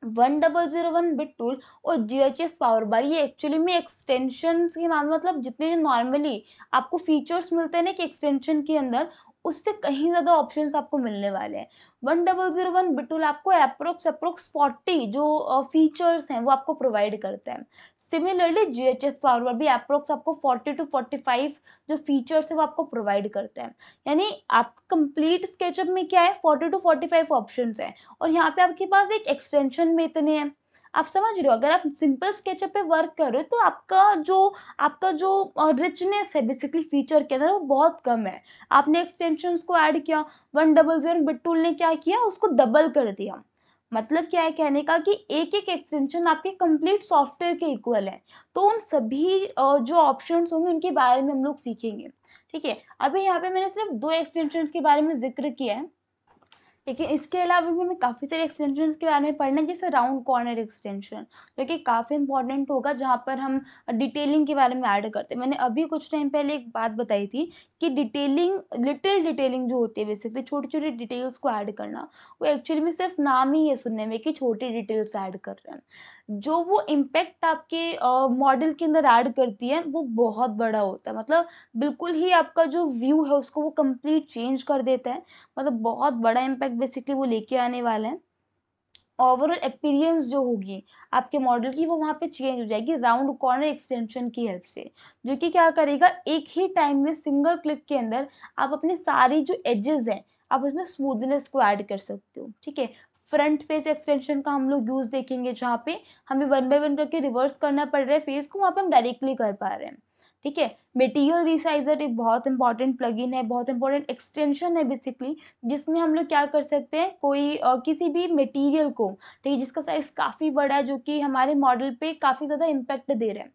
1001 बिट टूल और GHS पावर बार, ये एक्चुअली में एक्सटेंशन के नाम, मतलब जितने नॉर्मली आपको फीचर्स मिलते हैं ना कि एक्सटेंशन के अंदर, उससे कहीं ज़्यादा ऑप्शंस आपको मिलने वाले हैं। 1001 बिट टूल आपको अप्रोक्स 40 जो फीचर्स हैं वो आपको प्रोवाइड करता है। सिमिलरली GHS पावर बार भी अप्रोक्स आपको 40 टू 45 जो फीचर्स है वो आपको प्रोवाइड करता है। यानी आपका कंप्लीट स्केचअप में क्या है, 40 टू 45 ऑप्शंस है, और यहाँ पे आपके पास एक एक्सटेंशन में इतने हैं। आप समझ रहे हो, अगर आप सिंपल स्केचअप पे वर्क कर रहे हो तो आपका जो रिचनेस है बेसिकली फीचर के अंदर वो बहुत कम है। आपने एक्सटेंशंस को ऐड किया, 1001 बिट टूल ने क्या किया, उसको डबल कर दिया। मतलब क्या है कहने का कि एक एक एक्सटेंशन आपके कंप्लीट सॉफ्टवेयर के इक्वल है। तो उन सभी जो ऑप्शंस होंगे उनके बारे में हम लोग सीखेंगे। ठीक है, अभी यहाँ पे मैंने सिर्फ 2 एक्सटेंशंस के बारे में ज़िक्र किया है, लेकिन इसके अलावा भी हमें काफ़ी सारे एक्सटेंशंस के बारे में पढ़ना है, जैसे राउंड कॉर्नर एक्सटेंशन, जो कि काफ़ी इंपॉर्टेंट होगा, जहाँ पर हम डिटेलिंग के बारे में ऐड करते हैं। मैंने अभी कुछ टाइम पहले एक बात बताई थी कि डिटेलिंग, लिटिल डिटेलिंग जो होती है बेसिकली छोटी-छोटी डिटेल्स को ऐड करना, वो एक्चुअली में सिर्फ नाम ही है सुनने में कि छोटी डिटेल्स ऐड कर रहे हैं। जो वो इम्पैक्ट आपके मॉडल के अंदर ऐड करती है वो बहुत बड़ा होता है, मतलब बिल्कुल ही आपका जो व्यू है उसको वो कंप्लीट चेंज कर देता है। मतलब बहुत बड़ा इम्पैक्ट बेसिकली वो लेके आने वाला है। ओवरऑल एक्सपीरियंस जो होगी आपके मॉडल की वो वहाँ पे चेंज हो जाएगी राउंड कॉर्नर एक्सटेंशन की हेल्प से, जो कि क्या करेगा, एक ही टाइम में सिंगल क्लिक के अंदर आप अपनी सारी जो एजेस हैं आप उसमें स्मूथनेस को ऐड कर सकते हो। ठीक है, फ्रंट फेस एक्सटेंशन का हम लोग यूज देखेंगे, जहाँ पे हमें 1 बाय 1 करके रिवर्स करना पड़ रहा है फेस को, वहाँ पे हम डायरेक्टली कर पा रहे हैं। ठीक है, मटेरियल रिसाइजर एक बहुत इंपॉर्टेंट प्लगइन है, बहुत इंपॉर्टेंट एक्सटेंशन है बेसिकली, जिसमें हम लोग क्या कर सकते हैं, कोई किसी भी मटेरियल को, ठीक है, जिसका साइज काफ़ी बड़ा है, जो कि हमारे मॉडल पे काफ़ी ज़्यादा इम्पैक्ट दे रहा है,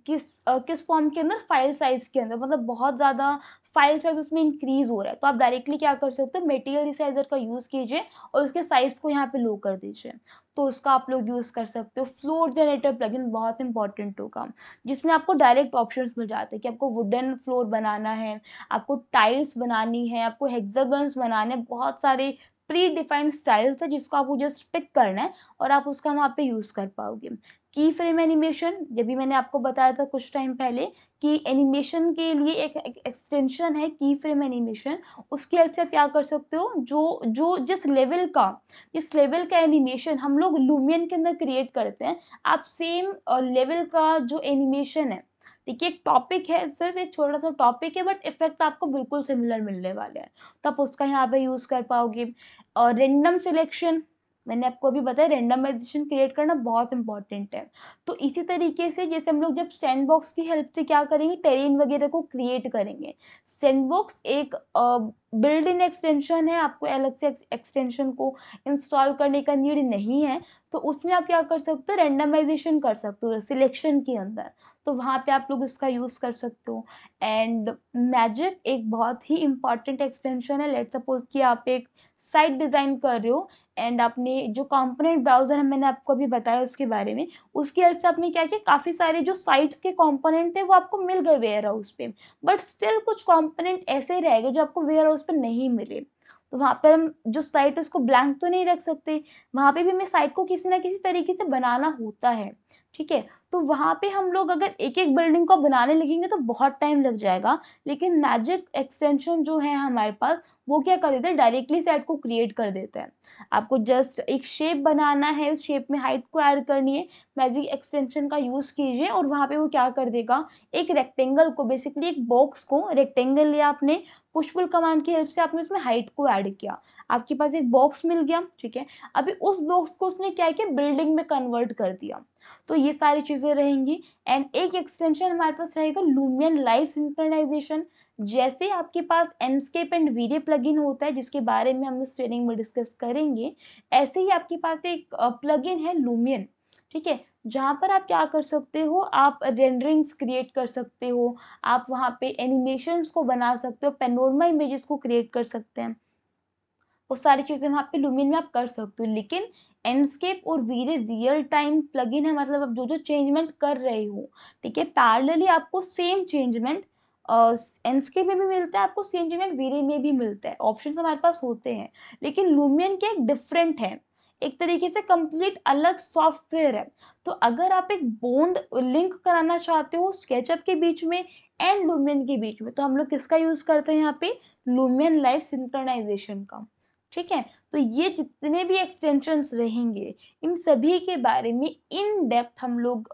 किस फॉर्म के अंदर, फाइल साइज के अंदर, मतलब बहुत ज़्यादा फाइल साइज उसमें इंक्रीज हो रहा है, तो आप डायरेक्टली क्या कर सकते हो, मटेरियल रिसाइजर का यूज़ कीजिए और उसके साइज को यहाँ पे लो कर दीजिए, तो उसका आप लोग यूज़ कर सकते हो। फ्लोर जनरेटर प्लगइन बहुत इंपॉर्टेंट होगा, जिसमें आपको डायरेक्ट ऑप्शंस मिल जाते हैं कि आपको वुडन फ्लोर बनाना है, आपको टाइल्स बनानी है, आपको हेक्सागन्स बनाने हैं, बहुत सारे प्री डिफाइंड स्टाइल्स है जिसको आपको जस्ट पिक करना है और आप उसका वहाँ पे यूज़ कर पाओगे। की फ्रेम एनिमेशन, ये भी मैंने आपको बताया था कुछ टाइम पहले कि एनिमेशन के लिए एक एक्सटेंशन है की फ्रेम एनिमेशन, उसकी हेल्प से आप क्या कर सकते हो, जो जो जिस लेवल का एनिमेशन हम लोग लूमियन के अंदर क्रिएट करते हैं, आप सेम लेवल का जो एनिमेशन है, देखिए एक टॉपिक है, सिर्फ एक छोटा सा टॉपिक है, बट इफेक्ट आपको बिल्कुल सिमिलर मिलने वाले हैं, तो आप उसका यहाँ पे यूज कर पाओगे। और रेंडम सिलेक्शन, मैंने आपको अभी बताया रेंडमाइजेशन क्रिएट करना बहुत इंपॉर्टेंट है। तो इसी तरीके से जैसे हम लोग जब सैंडबॉक्स की हेल्प से क्या करेंगे, टेरेन वगैरह को क्रिएट करेंगे, सैंडबॉक्स एक बिल्ड इन एक्सटेंशन है, आपको अलग से एक्सटेंशन को इंस्टॉल करने का नीड नहीं है, तो उसमें आप क्या कर सकते हो, रेंडमाइजेशन कर सकते हो सिलेक्शन के अंदर, तो वहाँ पे आप लोग इसका यूज़ कर सकते हो। एंड मैजिक एक बहुत ही इंपॉर्टेंट एक्सटेंशन है, लेट्स सपोज कि आप एक साइट डिज़ाइन कर रहे हो एंड आपने जो कंपोनेंट ब्राउज़र है मैंने आपको अभी बताया उसके बारे में, उसकी हेल्प से आपने क्या किया, काफ़ी सारे जो साइट्स के कंपोनेंट थे वो आपको मिल गए वेयर हाउस पे, बट स्टिल कुछ कंपोनेंट ऐसे रह गए जो आपको वेयर हाउस पे नहीं मिले, तो वहाँ पर हम जो साइट है उसको ब्लैंक तो नहीं रख सकते, वहाँ पे भी हमें साइट को किसी ना किसी तरीके से बनाना होता है। ठीक है, तो वहाँ पे हम लोग अगर एक-एक बिल्डिंग को बनाने लगेंगे तो बहुत टाइम लग जाएगा, लेकिन मैजिक एक्सटेंशन जो है हमारे पास, वो क्या कर देता है, डायरेक्टली साइट को क्रिएट कर देता है। आपको जस्ट एक शेप बनाना है, उस शेप में हाइट को ऐड करनी है, मैजिक एक्सटेंशन का यूज़ कीजिए और वहाँ पे वो क्या कर देगा, एक रेक्टेंगल को, बेसिकली एक बॉक्स को, रेक्टेंगल लिया आपने, पुश पुल कमांड की हेल्प से आपने उसमें हाइट को ऐड किया, आपके पास एक बॉक्स मिल गया। ठीक है, अभी उस बॉक्स को उसने क्या किया, बिल्डिंग में कन्वर्ट कर दिया, तो ये सारी चीज़ें रहेंगी। एंड एक एक्सटेंशन हमारे पास रहेगा लूमियन लाइव सिंक्रोनाइजेशन, जैसे आपके पास एंडस्केप एंड वीडियो प्लगइन होता है जिसके बारे में हम इस ट्रेनिंग में डिस्कस करेंगे, ऐसे ही आपके पास एक प्लगइन है लूमियन। ठीक है, जहाँ पर आप क्या कर सकते हो, आप रेंडरिंग्स क्रिएट कर सकते हो, आप वहाँ पे एनिमेशंस को बना सकते हो, पैनोरमा इमेजेस को क्रिएट कर सकते हैं, वो सारी चीज़ें वहाँ पे लुमिन में आप कर सकते हो। लेकिन एंडस्केप और वीरे रियल टाइम प्लगइन है, मतलब आप जो जो चेंजमेंट कर रहे हो, ठीक है, पैरेलली आपको सेम चेंजमेंट एंडस्केप में भी मिलता है, आपको सेम चेंजमेंट वीरे में भी मिलता है, ऑप्शंस हमारे पास होते हैं, लेकिन लुमियन के एक डिफरेंट है, एक तरीके से कंप्लीट अलग सॉफ्टवेयर है। तो अगर आप एक बॉन्ड लिंक कराना चाहते हो स्केचअप के बीच में एंड लूमियन के बीच में, तो हम लोग किसका यूज करते हैं यहाँ पे, लूमियन लाइव सिंक्रोनाइजेशन का। ठीक है, तो ये जितने भी एक्सटेंशंस रहेंगे इन सभी के बारे में इन डेप्थ हम लोग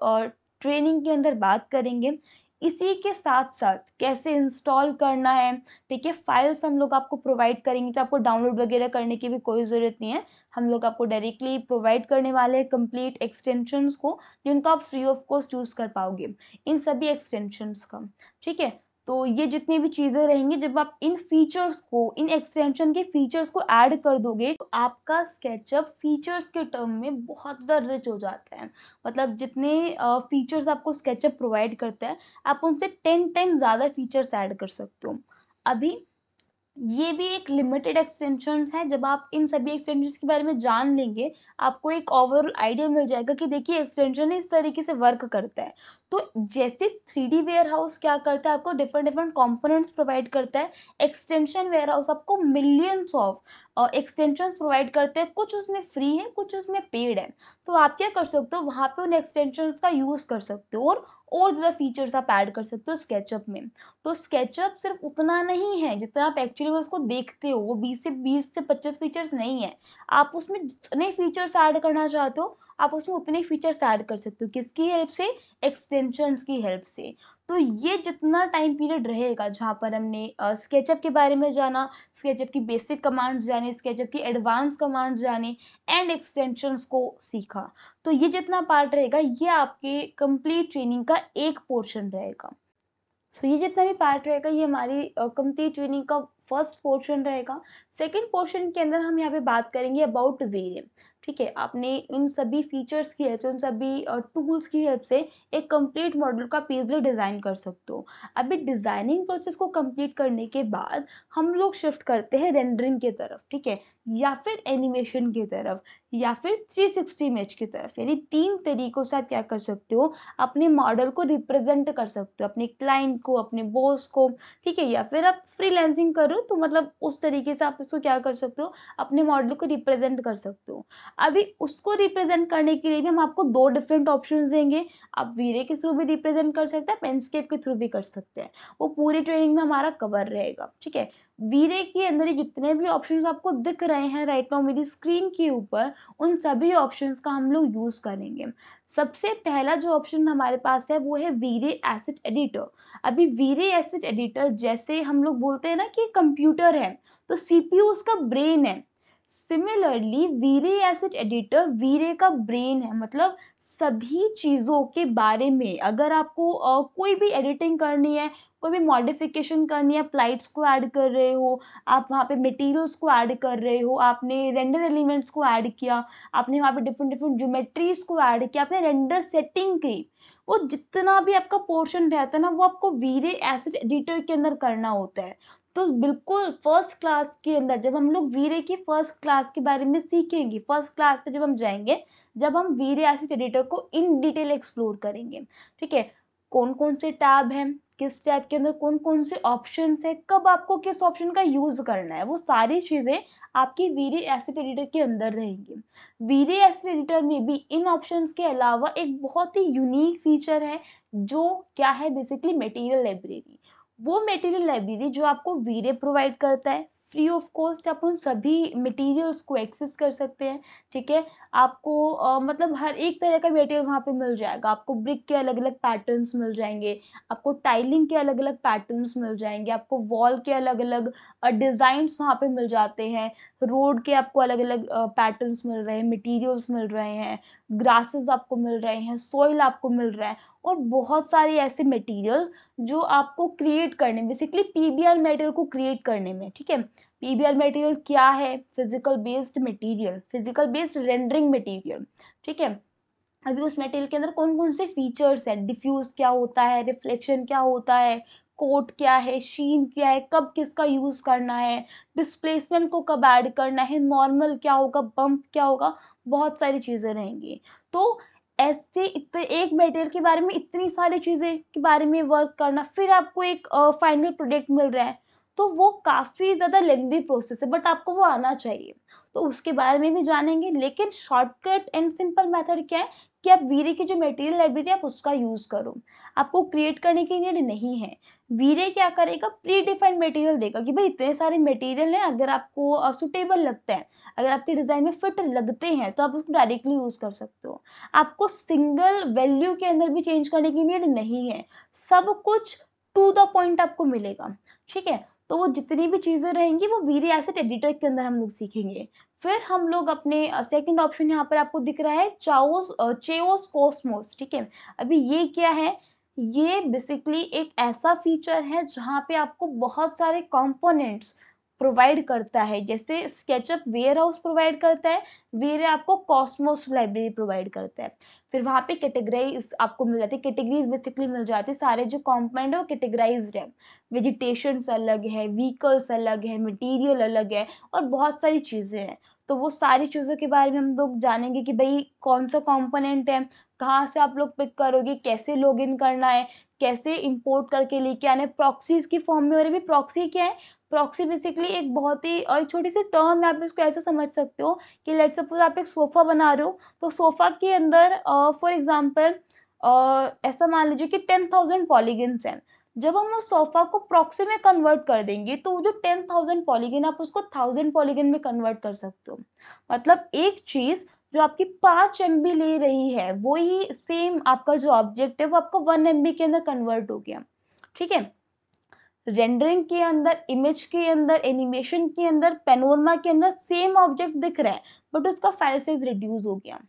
ट्रेनिंग के अंदर बात करेंगे। इसी के साथ साथ कैसे इंस्टॉल करना है, ठीक है, फाइल्स हम लोग आपको प्रोवाइड करेंगे, तो आपको डाउनलोड वगैरह करने की भी कोई ज़रूरत नहीं है। हम लोग आपको डायरेक्टली प्रोवाइड करने वाले हैं कंप्लीट एक्सटेंशंस को, जिनको आप फ्री ऑफ कॉस्ट यूज़ कर पाओगे इन सभी एक्सटेंशंस का। ठीक है, तो ये जितनी भी चीज़ें रहेंगी, जब आप इन फीचर्स को, इन एक्सटेंशन के फीचर्स को ऐड कर दोगे, तो आपका स्केचअप फीचर्स के टर्म में बहुत ज़्यादा रिच हो जाता है। मतलब जितने फीचर्स आपको स्केचअप प्रोवाइड करता है, आप उनसे 10 टाइम ज़्यादा फीचर्स ऐड कर सकते हो। अभी ये भी एक लिमिटेड एक्सटेंशंस है। जब आप इन सभी एक्सटेंशंस के बारे में जान लेंगे, आपको एक ओवरऑल आइडिया मिल जाएगा कि देखिए एक्सटेंशन इस तरीके से वर्क करता है। तो जैसे 3D वेयरहाउस क्या करता है, आपको डिफरेंट डिफरेंट कंपोनेंट्स प्रोवाइड करता है, एक्सटेंशन वेयरहाउस आपको मिलियंस ऑफ एक्सटेंशंस प्रोवाइड करते हैं। कुछ उसमें फ्री है, कुछ उसमें पेड है। तो आप क्या कर सकते हो, वहाँ पे उन एक्सटेंशंस का यूज़ कर सकते हो और ज़्यादा फीचर्स आप ऐड कर सकते हो स्केचअप में। तो स्केचअप सिर्फ उतना नहीं है जितना आप एक्चुअली उसको देखते हो, वो 20 से 25 फीचर्स नहीं है। आप उसमें जितने फीचर्स ऐड करना चाहते हो, आप उसमें उतने फीचर्स ऐड कर सकते हो। किसकी हेल्प से, एक्सटेंशंस की हेल्प से। तो ये जितना टाइम पीरियड रहेगा जहाँ पर हमने स्केचअप के बारे में जाना, स्केचअप की बेसिक कमांड्स जाने, स्केचअप की एडवांस कमांड्स जाने एंड एक्सटेंशंस को सीखा, तो ये जितना पार्ट रहेगा ये आपके कंप्लीट ट्रेनिंग का एक पोर्शन रहेगा। सो ये जितना भी पार्ट रहेगा ये हमारी कंप्लीट ट्रेनिंग का फर्स्ट पोर्शन रहेगा। सेकंड पोर्शन के अंदर हम यहाँ पे बात करेंगे अबाउट वेरिएंट। ठीक है, आपने इन सभी फीचर्स की हेल्प से, उन सभी टूल्स की हेल्प से एक कंप्लीट मॉडल का इजीली डिज़ाइन कर सकते हो। अभी डिज़ाइनिंग प्रोसेस को कंप्लीट करने के बाद हम लोग शिफ्ट करते हैं रेंडरिंग की तरफ। ठीक है, या फिर एनिमेशन की तरफ, या फिर 360 इमेज की तरफ। यानी 3 तरीकों से आप क्या कर सकते हो, अपने मॉडल को रिप्रेजेंट कर सकते हो, अपने क्लाइंट को, अपने बॉस को। ठीक है, या फिर आप फ्रीलांसिंग करो तो मतलब उस तरीके से आप इसको क्या कर सकते हो, अपने मॉडल को रिप्रेजेंट कर सकते हो। अभी उसको रिप्रेजेंट करने के लिए भी हम आपको 2 डिफरेंट ऑप्शंस देंगे। आप वीरे के थ्रू भी रिप्रेजेंट कर सकते हैं, पेनस्केप के थ्रू भी कर सकते हैं। वो पूरी ट्रेनिंग में हमारा कवर रहेगा। ठीक है, वीरे के अंदर ही जितने भी ऑप्शंस आपको दिख रहे हैं राइट नाउ मेरी स्क्रीन के ऊपर, उन सभी ऑप्शंस का हम लोग यूज़ करेंगे। सबसे पहला जो ऑप्शन हमारे पास है वो है वीरे एसेट एडिटर। अभी वीरे एसेट एडिटर जैसे हम लोग बोलते हैं ना कि कंप्यूटर है, तो सीपीयू उसका ब्रेन है। सिमिलरली वीरे एसेट एडिटर वीरे का ब्रेन है। मतलब सभी चीज़ों के बारे में अगर आपको कोई भी एडिटिंग करनी है, कोई भी मॉडिफिकेशन करनी है, आप लाइट्स को ऐड कर रहे हो, आप वहाँ पे मटेरियल्स को ऐड कर रहे हो, आपने रेंडर एलिमेंट्स को ऐड किया, आपने वहाँ पे डिफरेंट डिफरेंट ज्योमेट्रीज को ऐड किया, आपने रेंडर सेटिंग की, वो जितना भी आपका पोर्शन रहता है ना, वो आपको वीरे एसिड एडिटर के अंदर करना होता है। तो बिल्कुल फर्स्ट क्लास के अंदर जब हम लोग वीरे की फर्स्ट क्लास के बारे में सीखेंगे, फर्स्ट क्लास पे जब हम जाएंगे, जब हम वीरे एसिड एडिटर को इन डिटेल एक्सप्लोर करेंगे। ठीक है, कौन कौन से टैब हैं, किस टैब के अंदर कौन कौन से ऑप्शंस है, कब आपको किस ऑप्शन का यूज करना है, वो सारी चीजें आपकी वीरे एसिड एडिटर के अंदर रहेंगी। वीरे एसिड एडिटर में भी इन ऑप्शंस के अलावा एक बहुत ही यूनिक फीचर है, जो क्या है, बेसिकली मटेरियल लाइब्रेरी। वो मटेरियल लाइब्रेरी जो आपको वीरे प्रोवाइड करता है फ्री ऑफ कॉस्ट, आप उन सभी मटेरियल्स को एक्सेस कर सकते हैं। ठीक है, आपको मतलब हर एक तरह का मटेरियल वहाँ पे मिल जाएगा। आपको ब्रिक के अलग अलग पैटर्न्स मिल जाएंगे, आपको टाइलिंग के अलग अलग पैटर्न्स मिल जाएंगे, आपको वॉल के अलग अलग डिज़ाइंस वहाँ पे मिल जाते हैं, रोड के आपको अलग अलग पैटर्न्स मिल रहे हैं, मटेरियल्स मिल रहे हैं, ग्रासेस आपको मिल रहे हैं, सॉइल आपको मिल रहा है, और बहुत सारे ऐसे मटेरियल जो आपको क्रिएट करने, बेसिकली पीबीआर मटेरियल को क्रिएट करने में। ठीक है, पीबीआर मटेरियल क्या है, physical based material, physical based rendering material. ठीक है, अभी उस मटेरियल के अंदर कौन कौन से फीचर्स है, डिफ्यूज क्या होता है, रिफ्लेक्शन क्या होता है, कोट क्या है, शीन क्या है, कब किसका यूज करना है, डिस्प्लेसमेंट को कब ऐड करना है, नॉर्मल क्या होगा, बम्प क्या होगा, बहुत सारी चीजें रहेंगी। तो ऐसे इतने एक मटेरियल के बारे में इतनी सारी चीजें के बारे में वर्क करना, फिर आपको एक फाइनल प्रोडक्ट मिल रहा है, तो वो काफ़ी ज़्यादा लेंथी प्रोसेस है, बट आपको वो आना चाहिए। तो उसके बारे में भी जानेंगे, लेकिन शॉर्टकट एंड सिंपल मेथड क्या है कि आप वीरे की जो मटेरियल लाइब्रेरी है आप उसका यूज़ करो। आपको क्रिएट करने की नीड नहीं है। वीरे क्या करेगा, प्री डिफाइंड मटेरियल देगा कि भाई इतने सारे मटेरियल हैं, अगर आपको सूटेबल लगता है, अगर आपके डिज़ाइन में फिट लगते हैं तो आप उसको डायरेक्टली यूज़ कर सकते हो। आपको सिंगल वैल्यू के अंदर भी चेंज करने की नीड नहीं है। सब कुछ टू द पॉइंट आपको मिलेगा, ठीक है? तो वो जितनी भी चीज़ें रहेंगी वो वीरे एसेट एडिटर के अंदर हम लोग सीखेंगे। फिर हम लोग अपने सेकंड ऑप्शन यहाँ पर आपको दिख रहा है चेओस कॉस्मोस, ठीक है? अभी ये क्या है? ये बेसिकली एक ऐसा फीचर है जहाँ पे आपको बहुत सारे कंपोनेंट्स प्रोवाइड करता है। जैसे स्केचअप वेयरहाउस प्रोवाइड करता है, वेरे आपको कॉस्मोस लाइब्रेरी प्रोवाइड करता है। फिर वहाँ पे कैटेगराइज़ आपको मिल जाती है, कैटेगरीज़ बेसिकली मिल जाती है, सारे जो कंपोनेंट है वो कैटेगराइज़्ड है। वेजिटेशंस अलग है, व्हीकल्स अलग है, मटेरियल अलग है और बहुत सारी चीज़ें हैं। तो वो सारी चीज़ों के बारे में हम लोग जानेंगे कि भई कौन-सा कंपोनेंट है, कहाँ से आप लोग पिक करोगे, कैसे लॉगिन करना है, कैसे इंपोर्ट करके लेके आना है, प्रॉक्सीज़ की फॉर्म में। और अभी प्रॉक्सी क्या है? प्रॉक्सी बेसिकली एक बहुत ही छोटी-सी टर्म है, आप इसको ऐसे समझ सकते हो कि लेट्स सपोज़ आप एक सोफ़ा बना रहे हो, तो सोफ़ा के अंदर फॉर एग्ज़ाम्पल ऐसा मान लीजिए कि 10,000 पॉलीगन्स हैं। जब हम उस सोफ़ा को प्रॉक्सी में कन्वर्ट कर देंगे, तो वो जो 10,000 पॉलीगन आप उसको 1000 पॉलीगन में कन्वर्ट कर सकते हो। मतलब एक चीज़ जो आपकी 5 एमबी ले रही है, वही सेम आपका जो ऑब्जेक्ट है वो आपका 1 एमबी के अंदर कन्वर्ट हो गया, ठीक है? रेंडरिंग के अंदर, इमेज के अंदर, एनिमेशन के अंदर, पैनोरमा के अंदर सेम ऑब्जेक्ट दिख रहा है, बट उसका फाइल साइज़ रिड्यूस हो गया।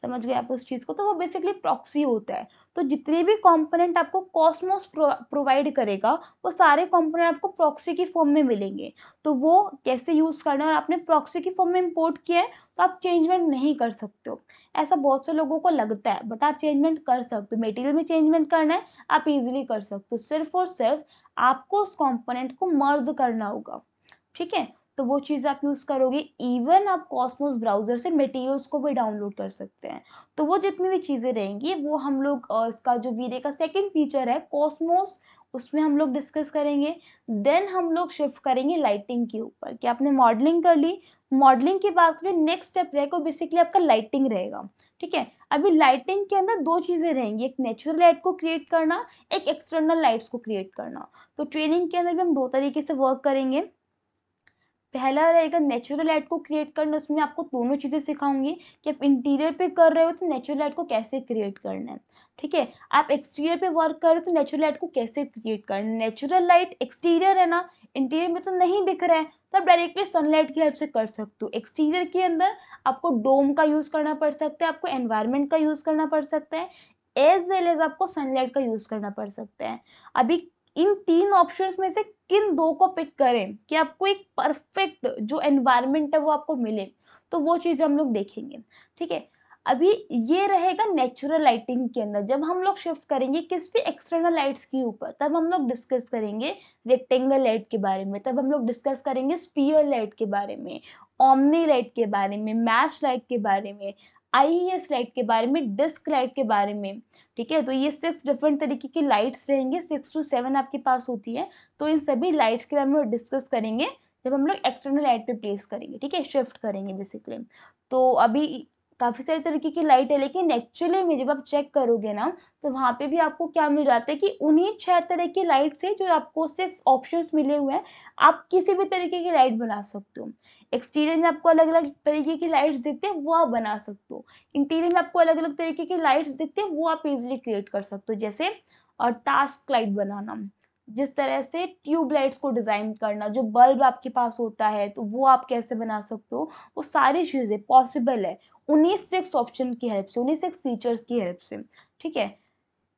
समझ गए आप उस चीज़ को? तो वो बेसिकली प्रॉक्सी होता है। तो जितने भी कंपोनेंट आपको कॉस्मोस प्रोवाइड करेगा, वो सारे कंपोनेंट आपको प्रॉक्सी की फॉर्म में मिलेंगे। तो वो कैसे यूज़ करना है, और आपने प्रॉक्सी की फॉर्म में इम्पोर्ट किया है, तो आप चेंजमेंट नहीं कर सकते हो। ऐसा बहुत से लोगों को लगता है, बट आप चेंजमेंट कर सकते हो। मटेरियल में चेंजमेंट करना है, आप ईज़िली कर सकते हो। सिर्फ़ और सिर्फ़ आपको उस कंपोनेंट को मर्ज करना होगा, ठीक है? तो वो चीज़ आप यूज़ करोगे। इवन आप कॉस्मोस ब्राउज़र से मटेरियल्स को भी डाउनलोड कर सकते हैं। तो वो जितनी भी चीज़ें रहेंगी वो हम लोग इसका जो वीरे का सेकंड फीचर है कॉस्मोस, उसमें हम लोग डिस्कस करेंगे। देन हम लोग शिफ्ट करेंगे लाइटिंग के ऊपर कि आपने मॉडलिंग कर ली। मॉडलिंग के बाद में नेक्स्ट स्टेप रहेगा बेसिकली आपका लाइटिंग रहेगा, ठीक है? अभी लाइटिंग के अंदर 2 चीज़ें रहेंगी, एक नेचुरल लाइट को क्रिएट करना, एक एक्सटर्नल लाइट्स को क्रिएट करना। तो ट्रेनिंग के अंदर भी हम 2 तरीके से वर्क करेंगे। पहला रहेगा नेचुरल लाइट को क्रिएट करना, उसमें आपको दोनों चीज़ें सिखाऊँगी कि आप इंटीरियर पे कर रहे हो तो नेचुरल लाइट को कैसे क्रिएट करना है, ठीक है? आप एक्सटीरियर पे वर्क कर रहे हो तो नेचुरल लाइट को कैसे क्रिएट करना है। नेचुरल लाइट एक्सटीरियर है ना, इंटीरियर में तो नहीं दिख रहा है, तो आप डायरेक्टली सनलाइट की हेल्प से कर सकते हो। एक्सटीरियर के अंदर आपको डोम का यूज़ करना पड़ सकता है, आपको एनवायरनमेंट का यूज़ करना पड़ सकता है, एज़ वेल एज़ आपको सनलाइट का यूज़ करना पड़ सकता है। अभी इन 3 ऑप्शंस में से किन 2 को पिक करें कि आपको एक परफेक्ट जो एनवायरनमेंट है वो आपको मिले, तो वो चीज़ हम लोग देखेंगे, ठीक है? अभी ये रहेगा नेचुरल लाइटिंग के अंदर। जब हम लोग शिफ्ट करेंगे किस पे, एक्सटर्नल लाइट्स के ऊपर, तब हम लोग डिस्कस करेंगे रेक्टेंगल लाइट के बारे में, तब हम लोग डिस्कस करेंगे स्फीयर लाइट के बारे में, ओमनी लाइट के बारे में, मैच लाइट के बारे में, आईईएस लाइट के बारे में, डिस्क लाइट के बारे में, ठीक है? तो ये 6 डिफरेंट तरीके की लाइट्स रहेंगी, 6 टू 7 आपके पास होती है। तो इन सभी लाइट्स के बारे में डिस्कस करेंगे जब हम लोग एक्सटर्नल लाइट पे प्लेस करेंगे, ठीक है? शिफ्ट करेंगे बेसिकली। तो अभी काफ़ी सारे तरीके की लाइट है, लेकिन एक्चुअली में जब आप चेक करोगे ना, तो वहाँ पे भी आपको क्या मिल जाता है कि उन्हीं 6 तरह की लाइट से जो आपको 6 ऑप्शंस मिले हुए हैं, आप किसी भी तरीके की लाइट बना सकते हो। एक्सटीरियर में आपको अलग-अलग तरीके की लाइट्स दिखते हैं, वो आप बना सकते हो। इंटीरियर में आपको अलग-अलग तरीके की लाइट्स दिखते हैं, वो आप इज़िली क्रिएट कर सकते हो। जैसे टास्क लाइट बनाना, जिस तरह से ट्यूब लाइट्स को डिज़ाइन करना, जो बल्ब आपके पास होता है, तो वो आप कैसे बना सकते हो, वो सारी चीज़ें पॉसिबल है, उन्हीं 6 ऑप्शन की हेल्प से, उन्हीं 6 फीचर्स की हेल्प से, ठीक है?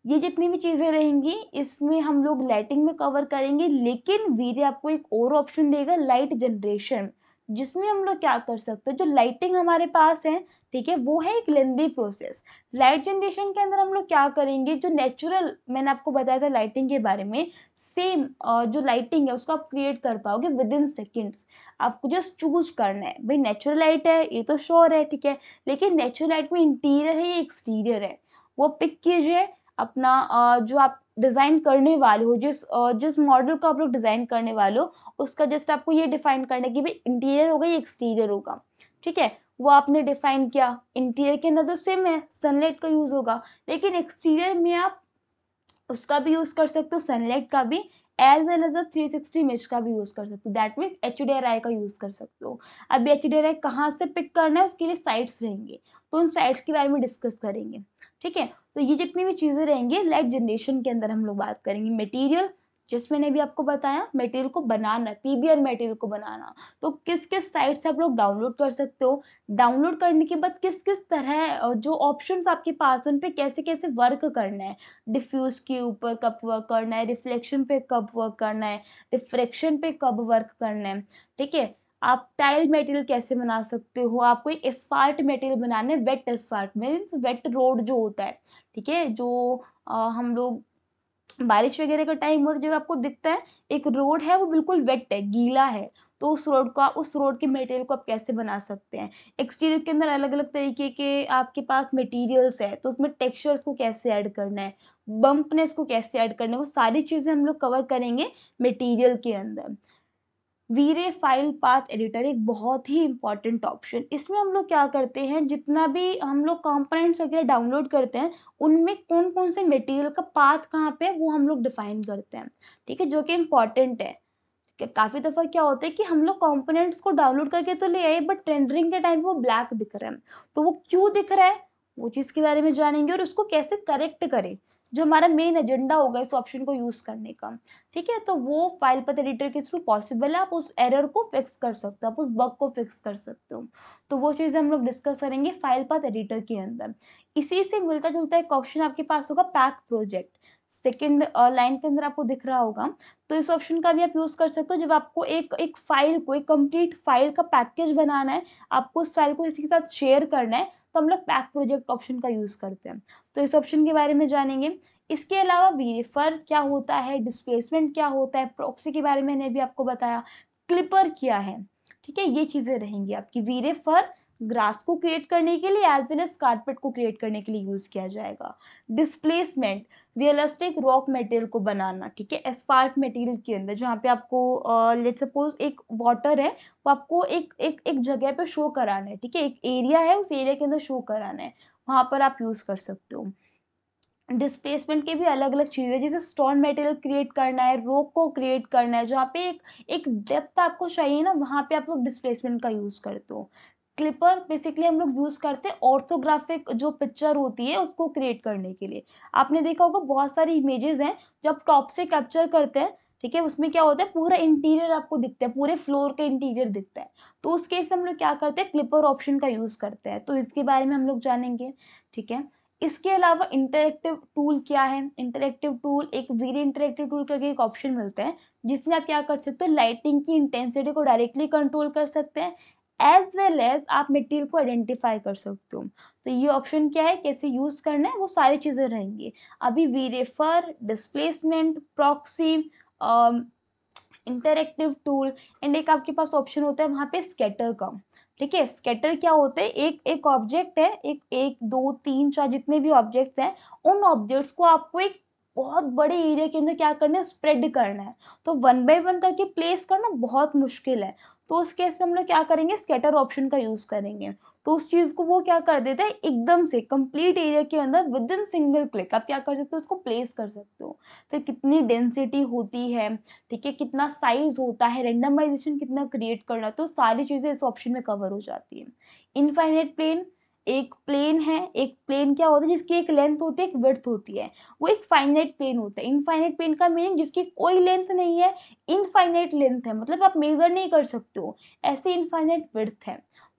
ये जितनी भी चीज़ें रहेंगी, इसमें हम लोग लाइटिंग में कवर करेंगे, लेकिन वीरे आपको एक और ऑप्शन देगा लाइट जनरेशन, जिसमें हम लोग क्या कर सकते हैं, जो लाइटिंग हमारे पास है, ठीक है, वो है एक लेंदी प्रोसेस। लाइट जनरेशन के अंदर हम लोग क्या करेंगे, जो नेचुरल मैंने आपको बताया था लाइटिंग के बारे में, सेम जो लाइटिंग है उसको आप क्रिएट कर पाओगे विदिन सेकेंड्स। आपको जस्ट चूज़ करना है, भई नेचुरल लाइट है, ये तो श्योर है, ठीक है, लेकिन नेचुरल लाइट में इंटीरियर है या एक्सटीरियर है, वो पिक कीजिए। अपना जो आप डिज़ाइन करने वाले हो, जिस मॉडल को आप लोग डिज़ाइन करने वाले हो, उसका जस्ट आपको ये डिफाइन करना है कि भाई इंटीरियर होगा या एक्सटीरियर होगा, ठीक है? वो आपने डिफाइन किया, इंटीरियर के अंदर तो सेम है, सनलाइट का यूज़ होगा, लेकिन एक्सटीरियर में आप उसका भी यूज़ कर सकते हो, सनलाइट का भी, एज़ वेल एज़ 360 इमेज का भी यूज़ कर सकते हो, दैट मीन्स एचडीआरआई का यूज़ कर सकते हो। अब एचडीआरआई कहाँ से पिक करना है, उसके लिए साइट्स रहेंगे, तो उन साइट्स के बारे में डिस्कस करेंगे, ठीक है? तो ये जितनी भी चीज़ें रहेंगी लाइट जनरेशन के अंदर हम लोग बात करेंगे। मटेरियल, जिस मैंने अभी आपको बताया, मटेरियल को बनाना, पीबीआर मटेरियल को बनाना, तो किस-किस साइट से आप लोग डाउनलोड कर सकते हो, डाउनलोड करने के बाद किस-किस तरह जो ऑप्शंस आपके पास हैं, उन पे कैसे-कैसे वर्क करना है, डिफ्यूज़ के ऊपर कब वर्क करना है, रिफ्लेक्शन पे कब वर्क करना है, रिफ्रैक्शन पे कब वर्क करना है, ठीक है? आप टाइल मटेरियल कैसे बना सकते हो, आपको एक एस्फाल्ट मटेरियल बनाना है, wet asphalt means wet road जो होता है, ठीक है? जो हम लोग बारिश वगैरह का टाइम हो, जब आपको दिखता है एक रोड है वो बिल्कुल वेट है, गीला है, तो उस रोड के मटेरियल को आप कैसे बना सकते हैं। एक्सटीरियर के अंदर अलग-अलग तरीके के आपके पास मटेरियल्स है, तो उसमें टेक्सचर्स को कैसे ऐड करना है, बम्पनेस को कैसे ऐड करना है, वो सारी चीज़ें हम लोग कवर करेंगे मटेरियल के अंदर। वीरे फाइल पाथ एडिटर एक बहुत ही इम्पोर्टेंट ऑप्शन, इसमें हम लोग क्या करते हैं, जितना भी हम लोग कंपोनेंट्स वगैरह डाउनलोड करते हैं, उनमें कौन-कौन से मटेरियल का पाथ कहाँ पे है वो हम लोग डिफाइन करते हैं, ठीक है? जो कि इम्पोर्टेंट है। काफ़ी दफ़ा क्या होता है कि हम लोग कंपोनेंट्स को डाउनलोड करके तो ले आए, बट रेंडरिंग के टाइम वो ब्लैक दिख रहा है। तो वो क्यों दिख रहा है, वो चीज़ के बारे में जानेंगे और उसको कैसे करेक्ट करें, जो हमारा मेन एजेंडा होगा इस ऑप्शन को यूज़ करने का, ठीक है? तो वो फाइल पाथ एडिटर के थ्रू पॉसिबल है, आप उस एरर को फिक्स कर सकते हो, आप उस बग को फिक्स कर सकते हो। तो वो चीज़ें हम लोग डिस्कस करेंगे फाइल पाथ एडिटर के अंदर। इसी से मिलता-जुलता एक ऑप्शन आपके पास होगा, पैक प्रोजेक्ट। सेकंड लाइन के अंदर आपको दिख रहा होगा, तो इस ऑप्शन का भी आप यूज़ कर सकते हो जब आपको एक एक फ़ाइल को, एक कंप्लीट फ़ाइल का पैकेज बनाना है, आपको उस फ़ाइल को किसी के साथ शेयर करना है, तो हम लोग पैक प्रोजेक्ट ऑप्शन का यूज़ करते हैं। तो इस ऑप्शन के बारे में जानेंगे। इसके अलावा वीरेफर क्या होता है, डिस्प्लेसमेंट क्या होता है, प्रॉक्सी के बारे में मैंने अभी आपको बताया, क्लिपर क्या है, ठीक है? ये चीज़ें रहेंगी आपकी। वीरेफर ग्रास को क्रिएट करने के लिए एज़ वेल एज़ कारपेट को क्रिएट करने के लिए यूज़ किया जाएगा। डिस्प्लेसमेंट रियलिस्टिक रॉक मटेरियल को बनाना, ठीक है? एस्फाल्ट मटेरियल के अंदर जहाँ पे आपको लेट्स सपोज़ एक वाटर है, वो आपको एक एक एक जगह पे शो कराना है, ठीक है? एक एरिया है, उस एरिया के अंदर शो कराना है, वहाँ पर आप यूज़ कर सकते हो। डिस्प्लेसमेंट के भी अलग-अलग चीज़ें, जैसे स्टोन मटेरियल क्रिएट करना है, रॉक को क्रिएट करना है, जहाँ पे एक एक डेप्थ आपको चाहिए ना, वहाँ पे आप लोग डिस्प्लेसमेंट का यूज़ करते हो। क्लिपर बेसिकली हम लोग यूज़ करते हैं ऑर्थोग्राफिक जो पिक्चर होती है उसको क्रिएट करने के लिए। आपने देखा होगा बहुत सारी इमेजेस हैं जो आप टॉप से कैप्चर करते हैं, ठीक है? उसमें क्या होता है, पूरा इंटीरियर आपको दिखता है, पूरे फ्लोर का इंटीरियर दिखता है। तो उस केस में हम लोग क्या करते हैं, क्लिपर ऑप्शन का यूज़ करते हैं। तो इसके बारे में हम लोग जानेंगे, ठीक है? इसके अलावा इंटरैक्टिव टूल क्या है? इंटरैक्टिव टूल, एक वीरे इंटरैक्टिव टूल करके एक ऑप्शन मिलता है, जिसमें आप क्या कर सकते हो, लाइटिंग की इंटेंसिटी को डायरेक्टली कंट्रोल कर सकते हैं, एज़ वेल एज़ आप मटेरियल को आइडेंटिफ़ाई कर सकते हो। तो ये ऑप्शन क्या है, कैसे यूज़ करना है, वो सारी चीज़ें रहेंगी। अभी VRayFur, displacement, proxy, uh interactive tool and एक आपके पास ऑप्शन होता है वहाँ पे स्कैटर का, ठीक है? स्कैटर क्या होता है, एक एक ऑब्जेक्ट है, एक 1, 2, 3, 4 जितने भी ऑब्जेक्ट्स हैं, उन ऑब्जेक्ट्स को आपको एक बहुत बड़े एरिया के अंदर क्या करना है, स्प्रेड करना है। तो वन बाय वन करके प्लेस करना बहुत मुश्किल है। तो उस केस में हम लोग क्या करेंगे, स्कैटर ऑप्शन का यूज़ करेंगे। तो उस चीज़ को वो क्या कर देता है, एकदम से कंप्लीट एरिया के अंदर विदिन सिंगल क्लिक आप क्या कर सकते हो, उसको प्लेस कर सकते हो। फिर कितनी डेंसिटी होती है, ठीक है, कितना साइज होता है, रैंडमाइजेशन कितना क्रिएट करना, तो सारी चीज़ें इस ऑप्शन में कवर हो जाती है। इनफाइनाइट प्लेन, एक प्लेन है, एक प्लेन क्या होता है, जिसकी एक लेंथ होती है, एक विड्थ होती है, वो एक फाइनाइट प्लेन होता है। इनफाइनाइट प्लेन का मीनिंग जिसकी कोई लेंथ नहीं है, इनफाइनाइट लेंथ है, मतलब आप मेजर नहीं कर सकते हो, ऐसी इनफाइनाइट विड्थ है।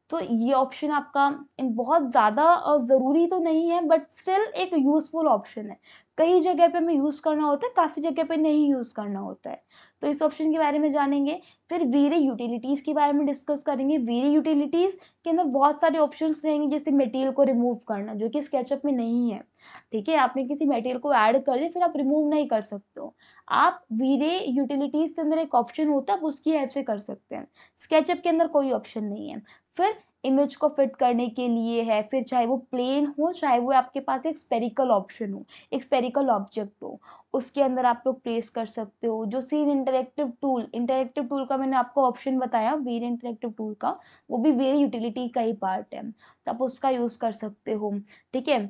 तो ये ऑप्शन आपका बहुत ज़्यादा ज़रूरी तो नहीं है, बट स्टिल एक यूज़फुल ऑप्शन है। कई जगह पे हमें यूज़ करना होता है, काफ़ी जगह पे नहीं यूज़ करना होता है। तो इस ऑप्शन के बारे में जानेंगे। फिर वीरे यूटिलिटीज़ के बारे में डिस्कस करेंगे। वीरे यूटिलिटीज़ के अंदर बहुत सारे ऑप्शंस रहेंगे, जैसे मटेरियल को रिमूव करना, जो कि स्केचअप में नहीं है, ठीक है? आपने किसी मटेरियल को ऐड कर दिया, फिर आप रिमूव नहीं कर सकते हो। आप वीरे यूटिलिटीज़ के अंदर एक ऑप्शन होता है, आप उसकी हेल्प से कर सकते हैं। स्केचअप के अंदर कोई ऑप्शन नहीं है। फिर इमेज को फिट करने के लिए है, फिर चाहे वो प्लेन हो, चाहे वो आपके पास एक स्फेरिकल ऑप्शन हो, एक स्फेरिकल ऑब्जेक्ट हो, उसके अंदर आप लोग प्लेस कर सकते हो। जो सीन इंटरेक्टिव टूल का मैंने आपको ऑप्शन बताया, वीर इंटरेक्टिव टूल का, वो भी वेरी यूटिलिटी का ही पार्ट है, तो आप उसका यूज़ कर सकते हो, ठीक है।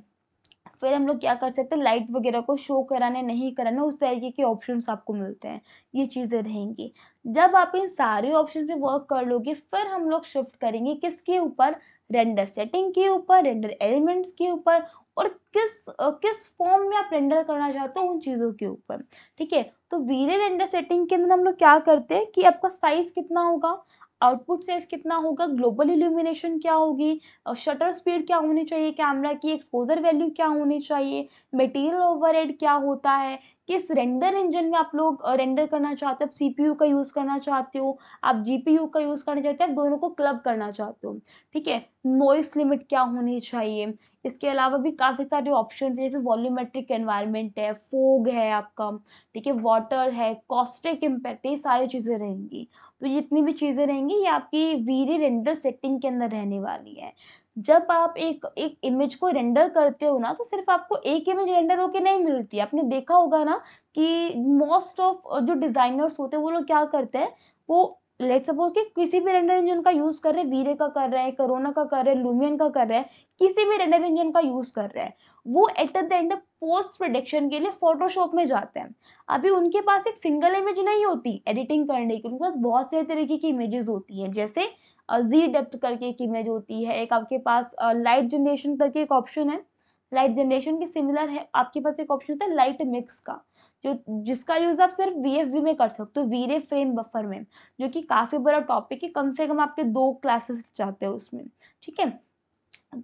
फिर हम लोग क्या कर सकते हैं, लाइट वगैरह को शो कराने नहीं कराने, उस तरीके के ऑप्शंस आपको मिलते हैं, ये चीज़ें रहेंगी। जब आप इन सारे ऑप्शन पे वर्क कर लोगे, फिर हम लोग शिफ्ट करेंगे किसके ऊपर, रेंडर सेटिंग के ऊपर, रेंडर एलिमेंट्स के ऊपर, और किस फॉर्म में आप रेंडर करना चाहते हो उन चीज़ों के ऊपर, ठीक है। तो वीरे रेंडर सेटिंग के अंदर हम लोग क्या करते हैं कि आपका साइज कितना होगा, आउटपुट साइज कितना होगा, ग्लोबल इल्यूमिनेशन क्या होगी, शटर स्पीड क्या होनी चाहिए कैमरा की, एक्सपोजर वैल्यू क्या होनी चाहिए, मटेरियल ओवरहेड क्या होता है, किस रेंडर इंजन में आप लोग रेंडर करना चाहते हो, आप सीपीयू का यूज़ करना चाहते हो, आप जीपीयू का यूज़ करना चाहते हो, आप दोनों को क्लब करना चाहते हो, ठीक है। नॉइस लिमिट क्या होनी चाहिए, इसके अलावा भी काफ़ी सारे ऑप्शन जैसे वॉल्यूमेट्रिक एनवायरनमेंट है, फोग है आपका, ठीक है, वाटर है, कॉस्टिक इम्पैक्ट, ये सारी चीज़ें रहेंगी। तो जितनी भी चीज़ें रहेंगी ये आपकी वीरे रेंडर सेटिंग के अंदर रहने वाली है। जब आप एक एक इमेज को रेंडर करते हो ना, तो सिर्फ आपको एक इमेज रेंडर होके नहीं मिलती। आपने देखा होगा ना कि मोस्ट ऑफ जो डिजाइनर्स होते हैं वो लोग क्या करते हैं, वो लेट्स सपोज कि किसी भी रेंडर इंजन का यूज कर रहे हैं, वीरे का कर रहे हैं, करोना का कर रहे हैं, लूमियन का कर रहे हैं, किसी भी रेंडर इंजन का यूज कर रहे हैं, वो at the end post production के लिए फोटोशॉप में जाते हैं। अभी उनके पास एक सिंगल इमेज नहीं होती एडिटिंग करने की, उनके पास बहुत सारे तरीके की इमेजेस होती हैं। जैसे जी डेप्थ करके एक इमेज होती है, एक आपके पास लाइट जनरेशन करके एक ऑप्शन है, लाइट जनरेशन के सिमिलर है आपके पास एक ऑप्शन होता है लाइट मिक्स का, जो जिसका यूज आप सिर्फ वीएफवी में कर सकते हो, वीरे फ्रेम बफर में, जो कि काफी बड़ा टॉपिक है, कम से कम आपके 2 क्लासेस जाते हैं उसमें, ठीक है।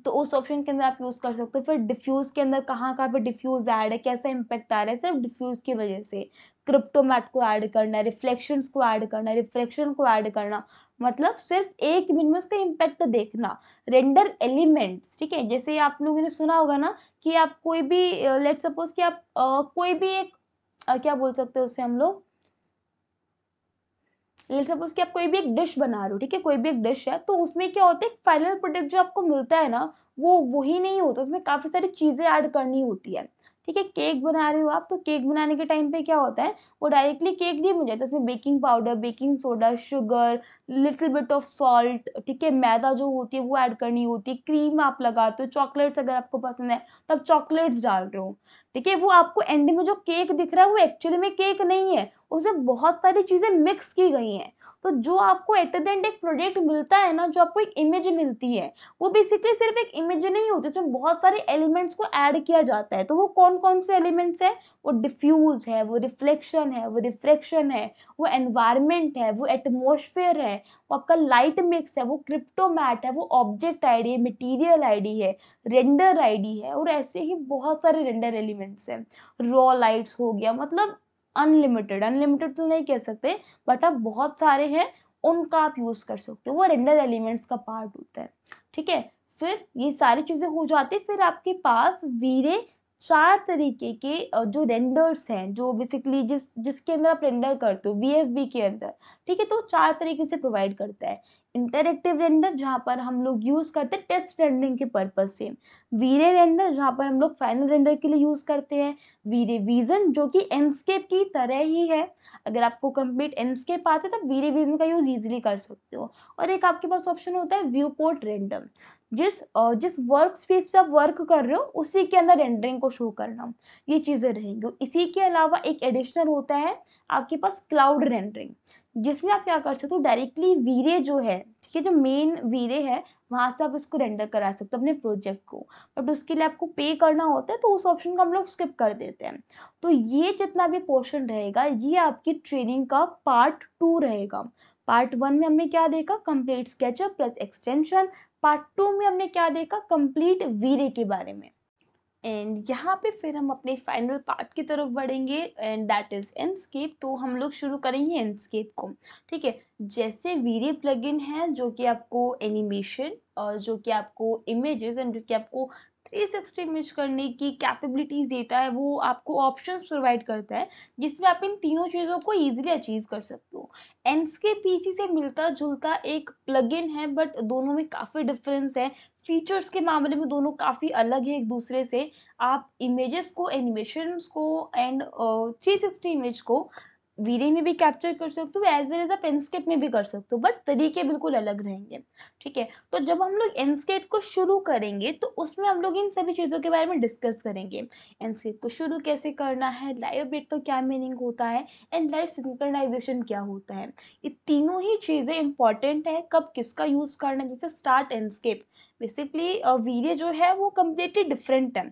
तो उस ऑप्शन के अंदर आप यूज कर सकते हो। फिर डिफ्यूज के अंदर कहाँ पे डिफ्यूज ऐड है, कैसा इम्पैक्ट आ रहा है, सिर्फ डिफ्यूज की वजह से। क्रिप्टोमैट को ऐड करना है, रिफ्लेक्शंस को ऐड करना है, रिफ्लेक्शन को ऐड करना, मतलब सिर्फ एक इमेज में उसका इम्पैक्ट देखना। रेंडर एलिमेंट्स, ठीक है, जैसे आप लोगों ने सुना होगा ना कि आप कोई भी लेट सपोज कि आप कोई भी एक क्या बोल सकते हैं उससे हम लोग, लेट्स सपोज कि आप कोई भी एक डिश बना रहे हो, ठीक है, कोई भी एक डिश है, तो उसमें क्या होता है, फाइनल प्रोडक्ट जो आपको मिलता है ना, वो वही नहीं होता, उसमें काफी सारी चीजें ऐड करनी होती है, ठीक है। केक बना रहे हो आप, तो केक बनाने के टाइम पे क्या होता है, वो डायरेक्टली केक नहीं बन जाता, उसमें baking powder, baking soda, sugar, little bit of salt, ठीक है, मैदा जो होती है वो ऐड करनी होती है, क्रीम आप लगाते हो, चॉकलेट्स अगर आपको पसंद है तब चॉकलेट्स डाल रहे हो, ठीक है। वो आपको एंड में जो केक दिख रहा है वो एक्चुअली में केक नहीं है, उसमें बहुत सारी चीजें मिक्स की गई हैं। तो जो आपको एट द एंड एक प्रोडक्ट मिलता है ना, जो आपको एक इमेज मिलती है, वो बेसिकली सिर्फ एक इमेज नहीं होती, उसमें बहुत सारे एलिमेंट्स को ऐड किया जाता है। तो वो कौन कौन से एलिमेंट्स है, वो डिफ्यूज है, वो रिफ्लेक्शन है, वो रिफ्रैक्शन है, वो एनवायरमेंट है, वो एटमोसफेयर है, वो आपका लाइट मिक्स है, वो क्रिप्टोमैट है, वो ऑब्जेक्ट आईडी है, मटेरियल आईडी है, रेंडर आईडी है, और ऐसे ही बहुत सारे रेंडर एलिमेंट्स हैं। रॉ लाइट्स हो गया, मतलब अनलिमिटेड, अनलिमिटेड तो नहीं कह सकते, बट अब बहुत सारे हैं, उनका आप यूज कर सकते हो, वो रेंडर एलिमेंट्स का पार्ट होता है, ठीक है। फिर ये सारी चीजें हो जाती, फिर आपके पास वीरे 4 तरीके के जो रेंडर्स हैं, जो बेसिकली जिसके अंदर आप रेंडर करते हो वीएफबी के अंदर, ठीक है, तो 4 तरीके से प्रोवाइड करता है। इंटरएक्टिव रेंडर, जहां पर हम लोग यूज करते हैं टेस्ट रेंडरिंग के पर्पज से, वीरे रेंडर जहां पर हम लोग फाइनल रेंडर के लिए यूज करते हैं, वीरे विजन जो कि एंडस्केप की तरह ही है, अगर आपको कंप्लीट एंडस्केप आते तो वीरे विजन का यूज इजीली कर सकते हो। और एक आपके पास ऑप्शन होता है व्यू पोर्ट रेंडर, जिस वर्क स्पेस पे आप वर्क कर रहे हो उसी के अंदर रेंडरिंग को शो करना, ये चीजें रहेंगी। इसी के अलावा एक एडिशनल होता है आपके पास क्लाउड रेंडरिंग, जिसमें आप क्या कर सकते हो, डायरेक्टली वीरे जो है, ठीक है, जो मेन वीरे है वहां से आप इसको रेंडर करा सकते हो अपने प्रोजेक्ट को, बट उसके लिए आपको पे करना होता है, तो उस ऑप्शन को हम लोग स्किप कर देते हैं। तो ये जितना भी पोर्शन रहेगा ये आपकी ट्रेनिंग का पार्ट 2 रहेगा। पार्ट 1 में हमने क्या देखा, complete SketchUp plus extension. Part 2 में हमने क्या देखा, कंप्लीट वीरे के बारे में। एंड यहाँ पे फिर हम अपने फाइनल पार्ट की तरफ बढ़ेंगे, एंड दैट इज एंडस्केप। तो हम लोग शुरू करेंगे एंडस्केप को, ठीक है। जैसे वीरे प्लगइन है जो कि आपको एनिमेशन, जो कि आपको इमेजेस एंड जो कि आपको 360 इमेज करने की कैपेबिलिटीज देता है, वो आपको ऑप्शंस प्रोवाइड करता है जिसमें आप इन तीनों चीज़ों को ईजिली अचीव कर सकते हो। एंड्सकेप पीसी से मिलता जुलता एक प्लगइन है, बट दोनों में काफ़ी डिफरेंस है। फीचर्स के मामले में दोनों काफ़ी अलग है एक दूसरे से। आप इमेजेस को, एनिमेशंस को एंड 360 इमेज को वीरे में भी कैप्चर कर सकते हो, एज वेल एज आप एंस्केप में भी कर सकते हो, बट तरीके बिल्कुल अलग रहेंगे। ठीक है, तो जब हम लोग एंस्केप को शुरू करेंगे तो उसमें हम लोग इन सभी चीज़ों के बारे में डिस्कस करेंगे। एंस्केप को शुरू कैसे करना है, लाइव अपडेट का क्या मीनिंग होता है, एंड लाइव सिंक्रोनाइजेशन क्या होता है। ये तीनों ही चीज़ें इंपॉर्टेंट है, कब किसका यूज़ करना है। जैसे स्टार्ट एंस्केप, बेसिकली वीरे जो है वो कम्प्लीटली डिफरेंट है।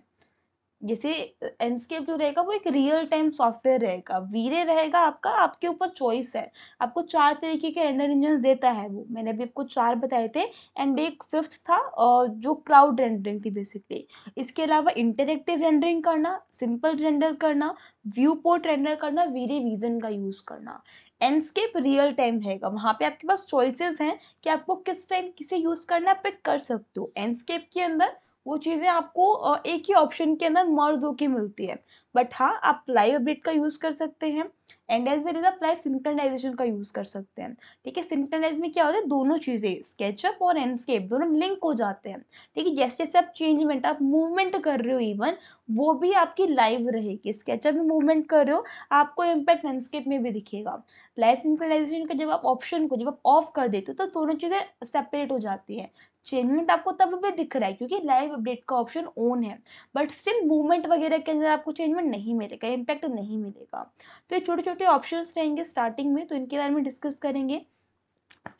जैसे एंस्केप जो रहेगा वो एक रियल टाइम सॉफ्टवेयर रहेगा, वीरे रहेगा आपका, आपके ऊपर चॉइस है। आपको 4 तरीके के रेंडर इंजन देता है वो, मैंने अभी आपको 4 बताए थे, एंड एक 5th था जो क्लाउड रेंडरिंग थी बेसिकली। इसके अलावा इंटरेक्टिव रेंडरिंग करना, सिंपल रेंडर करना, व्यू पोर्ट रेंडर करना, वीरे विजन का यूज़ करना। एंस्केप रियल टाइम रहेगा, वहाँ पे आपके पास चॉइसेस हैं कि आपको किस टाइम किसे यूज़ करना है, आप पिक कर सकते हो। एंस्केप के अंदर वो चीज़ें आपको एक ही ऑप्शन के अंदर मर्ज होके मिलती है। बट हाँ, आप लाइव अपडेट का यूज़ कर सकते हैं, एंड एज वेल एज आप लाइव सिंक्रोनाइजेशन का यूज़ कर सकते हैं। ठीक है, सिंक्रोनाइज में क्या होता है, दोनों चीज़ें स्केचअप और एंडस्केप दोनों लिंक हो जाते हैं। ठीक है, जैसे जैसे आप चेंजमेंट, आप मूवमेंट कर रहे हो इवन, वो भी आपकी लाइव रहेगी। स्केचअप में मूवमेंट कर रहे हो, आपको इम्पैक्ट लैंडस्केप में भी दिखेगा। लाइव सिंक्रोनाइजेशन का जब आप ऑप्शन को जब आप ऑफ कर देते हो तो दोनों चीज़ें सेपरेट हो जाती हैं। चेंजमेंट आपको तब भी दिख रहा है क्योंकि लाइव अपडेट का ऑप्शन ऑन है, बट स्टिल मूवमेंट वगैरह के अंदर आपको चेंजमेंट नहीं मिलेगा, इम्पैक्ट नहीं मिलेगा। तो ये छोटे छोटे ऑप्शंस रहेंगे स्टार्टिंग में, तो इनके बारे में डिस्कस करेंगे।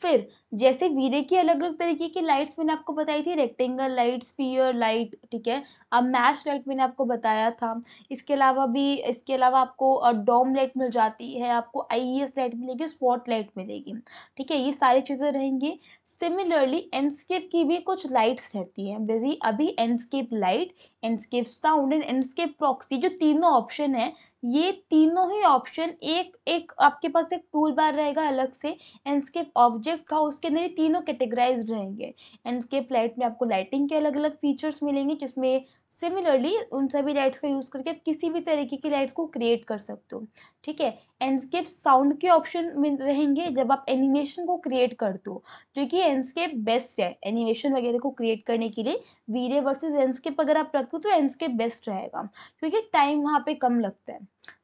फिर जैसे वीरे की अलग अलग तरीके की लाइट्स मैंने आपको बताई थी, रेक्टेंगल लाइट, स्फीयर लाइट, ठीक है। अब मैश लाइट मैंने आपको बताया था। इसके अलावा आपको डोम लाइट मिल जाती है, आपको आईईएस लाइट मिलेगी, स्पॉट लाइट मिलेगी। ठीक है, ये सारी चीज़ें रहेंगी। सिमिलरली एंडस्केप की भी कुछ लाइट्स रहती हैं, जैसे अभी एंडस्केप लाइट, एंडस्केप साउंड एंड एंडस्केप प्रॉक्सी, जो तीनों ऑप्शन है, ये तीनों ही ऑप्शन एक एक आपके पास एक टूल बार रहेगा अलग से एंडस्केप ऑब्जेक्ट का, उसके अंदर ये तीनों कैटेगराइज्ड रहेंगे। एंडस्केप लाइट में आपको लाइटिंग के अलग अलग फीचर्स मिलेंगे, जिसमें सिमिलरली उन सभी लाइट्स का यूज करके आप किसी भी तरीके की लाइट्स को क्रिएट कर सकते हो। ठीक है, एंडस्केप साउंड के ऑप्शन में रहेंगे जब आप एनिमेशन को क्रिएट करते हो, क्योंकि एंडस्केप बेस्ट है एनिमेशन वगैरह को क्रिएट करने के लिए। वीरे वर्सेस एंडस्केप अगर आप रखते हो तो एंडस्केप बेस्ट रहेगा, क्योंकि टाइम वहाँ पे कम लगता है।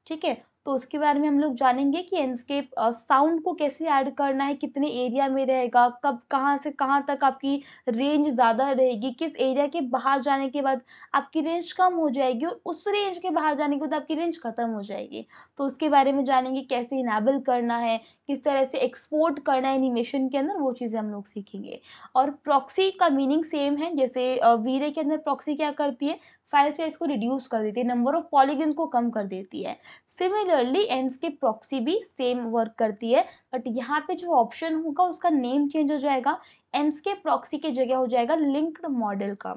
ठीक है, तो उसके बारे में हम लोग जानेंगे कि एंडस्केप साउंड को कैसे ऐड करना है, कितने एरिया में रहेगा, कब कहाँ से कहाँ तक आपकी रेंज ज़्यादा रहेगी, किस एरिया के बाहर जाने के बाद आपकी रेंज कम हो जाएगी, और उस रेंज के बाहर जाने के बाद आपकी रेंज खत्म हो जाएगी। तो उसके बारे में जानेंगे, कैसे इनेबल करना है, किस तरह से एक्सपोर्ट करना है एनिमेशन के अंदर, वो चीज़ें हम लोग सीखेंगे। और प्रॉक्सी का मीनिंग सेम है, जैसे वीरे के अंदर प्रॉक्सी क्या करती है, फाइल साइज को रिड्यूस कर देती है, नंबर ऑफ पॉलीगन्स को कम कर देती है। सिमिलरली एंडस्केप प्रॉक्सी भी सेम वर्क करती है, बट यहाँ पे जो ऑप्शन होगा उसका नेम चेंज हो जाएगा, एंडस्केप प्रॉक्सी की जगह हो जाएगा लिंक्ड मॉडल का।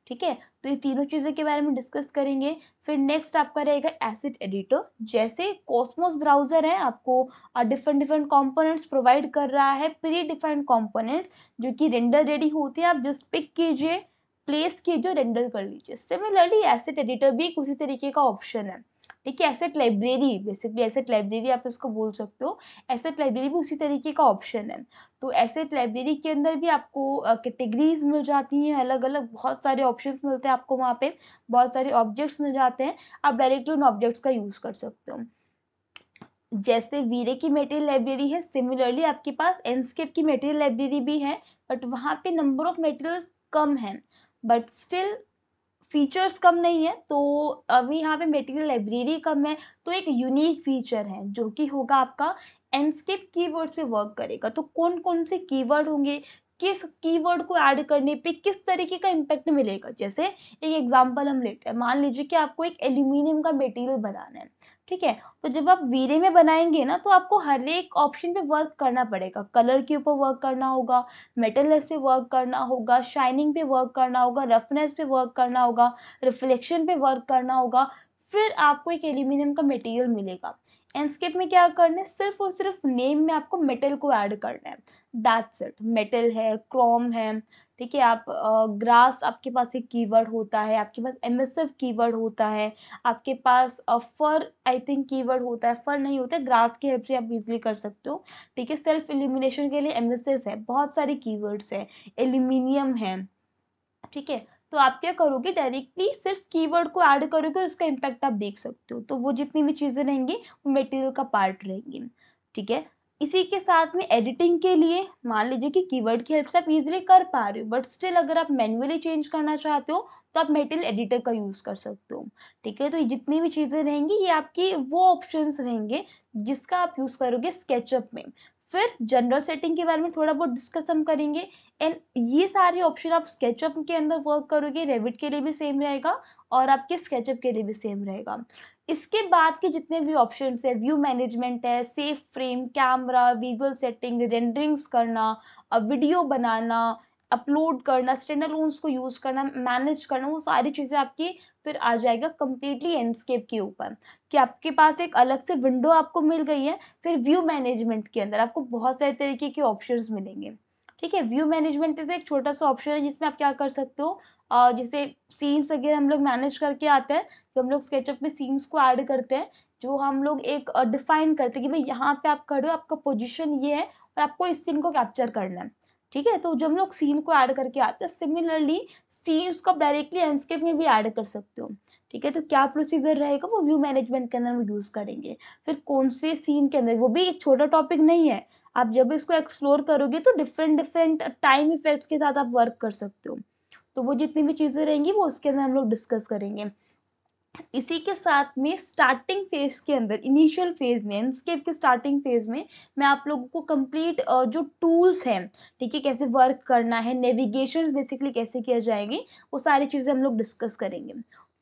ठीक है, तो ये तीनों चीज़ों के बारे में डिस्कस करेंगे। फिर नेक्स्ट आपका रहेगा एसिड एडिटर। जैसे कॉस्मोस ब्राउजर है, आपको डिफरेंट डिफरेंट कंपोनेंट्स प्रोवाइड कर रहा है, प्री डिफाइंड कंपोनेंट्स जो कि रेंडर रेडी होते हैं, आप जस्ट पिक कीजिए, प्लेस कीजिए, रेंडर कर लीजिए। सिमिलरली एसिड एडिटर भी उसी तरीके का ऑप्शन है। ठीक है, asset library, basically asset library आप इसको बोल सकते हो, एसेट लाइब्रेरी भी उसी तरीके का ऑप्शन है। तो एसेट लाइब्रेरी के अंदर भी आपको कैटेगरीज मिल जाती हैं, अलग अलग बहुत सारे ऑप्शंस मिलते हैं आपको वहाँ पे, बहुत सारे ऑब्जेक्ट्स मिल जाते हैं, आप डायरेक्टली उन ऑब्जेक्ट्स का यूज कर सकते हो। जैसे वीरे की मटेरियल लाइब्रेरी है, सिमिलरली आपके पास एंडस्केप की मटेरियल लाइब्रेरी भी है, बट वहाँ पे नंबर ऑफ मटेरियल कम है, बट स्टिल फीचर्स कम नहीं है। तो अभी यहाँ पे मटेरियल लाइब्रेरी कम है, तो एक यूनिक फीचर है जो कि होगा आपका एंडस्केप कीवर्ड्स पे वर्क करेगा। तो कौन कौन से कीवर्ड होंगे, किस कीवर्ड को ऐड करने पे किस तरीके का इम्पैक्ट मिलेगा। जैसे एक एग्जांपल हम लेते हैं, मान लीजिए कि आपको एक एल्यूमिनियम का मटेरियल बनाना है। ठीक है, तो जब आप वीरे में बनाएंगे ना, तो आपको हर एक ऑप्शन पे वर्क करना पड़ेगा, कलर के ऊपर वर्क करना होगा, मेटलनेस पे वर्क करना होगा, शाइनिंग पे वर्क करना होगा, रफनेस पे वर्क करना होगा, रिफ्लेक्शन पे वर्क करना होगा, फिर आपको एक एल्यूमिनियम का मटेरियल मिलेगा। एंडस्केप में क्या करना है, सिर्फ और सिर्फ नेम में आपको मेटल को ऐड करना है, दैट्स इट। मेटल है, क्रोम है, ठीक है, आप ग्रास आपके पास एक कीवर्ड होता है, आपके पास एमिसिव कीवर्ड होता है, आपके पास फर आई थिंक कीवर्ड होता है, फर नहीं होता है, ग्रास की हेल्प से आप इजीली कर सकते हो। ठीक है, सेल्फ एलिमिनेशन के लिए एमिसिव है, बहुत सारी कीवर्ड्स है, एल्यूमिनियम है। ठीक है, तो आप क्या करोगे, डायरेक्टली सिर्फ कीवर्ड को ऐड करोगे और उसका इम्पैक्ट आप देख सकते हो। तो वो जितनी भी चीजें रहेंगी वो मटेरियल का पार्ट रहेंगी। ठीक है, इसी के साथ में एडिटिंग के लिए मान लीजिए कि कीवर्ड की हेल्प से आप इजीली कर पा रहे हो, बट स्टिल अगर आप मैन्युअली चेंज करना चाहते हो तो आप मटेरियल एडिटर का यूज कर सकते हो। ठीक है, तो ये जितनी भी चीजें रहेंगी ये आपकी वो ऑप्शंस रहेंगे जिसका आप यूज करोगे स्केचअप में। फिर जनरल सेटिंग के बारे में थोड़ा बहुत डिस्कस हम करेंगे। एंड ये सारे ऑप्शन आप स्केचअप के अंदर वर्क करोगे, रेविट के लिए भी सेम रहेगा और आपके स्केचअप के लिए भी सेम रहेगा। इसके बाद के जितने भी ऑप्शन है, व्यू मैनेजमेंट है, safe frame, camera, visual setting, renderings करना, वीडियो बनाना, अपलोड करना, स्टैंडअलोन्स को यूज करना, मैनेज करना, वो सारी चीजें आपकी फिर आ जाएगा कंप्लीटली एंडस्केप के ऊपर, कि आपके पास एक अलग से विंडो आपको मिल गई है। फिर व्यू मैनेजमेंट के अंदर आपको बहुत सारे तरीके के ऑप्शंस मिलेंगे। ठीक है, व्यू मैनेजमेंट जैसे एक छोटा सा ऑप्शन है जिसमें आप क्या कर सकते हो, जैसे सीन्स वगैरह हम लोग मैनेज करके आते हैं, तो हम लोग स्केचअप में सीन्स को ऐड करते हैं, जो हम लोग एक डिफाइन करते हैं कि भाई यहाँ पे आप खड़े हो, आपका पोजीशन ये है और आपको इस सीन को कैप्चर करना है। ठीक है, तो जब हम लोग सीन को ऐड करके आते हैं, सिमिलरली सीन्स को आप डायरेक्टली लैंडस्केप में भी ऐड कर सकते हो। ठीक है, तो क्या प्रोसीजर रहेगा वो व्यू मैनेजमेंट के अंदर हम यूज करेंगे। फिर कौन से सीन के अंदर, वो भी एक छोटा टॉपिक नहीं है, आप जब इसको एक्सप्लोर करोगे तो डिफरेंट डिफरेंट टाइम इफेक्ट्स के साथ आप वर्क कर सकते हो। तो वो जितनी भी चीजें रहेंगी वो उसके अंदर हम लोग डिस्कस करेंगे। इसी के साथ में स्टार्टिंग फेज के अंदर, इनिशियल फेज में, एंडस्केप के स्टार्टिंग फेज में मैं आप लोगों को कंप्लीट जो टूल्स हैं, ठीक है, कैसे वर्क करना है, नेविगेशन बेसिकली कैसे किया जाएंगे, वो सारी चीजें हम लोग डिस्कस करेंगे।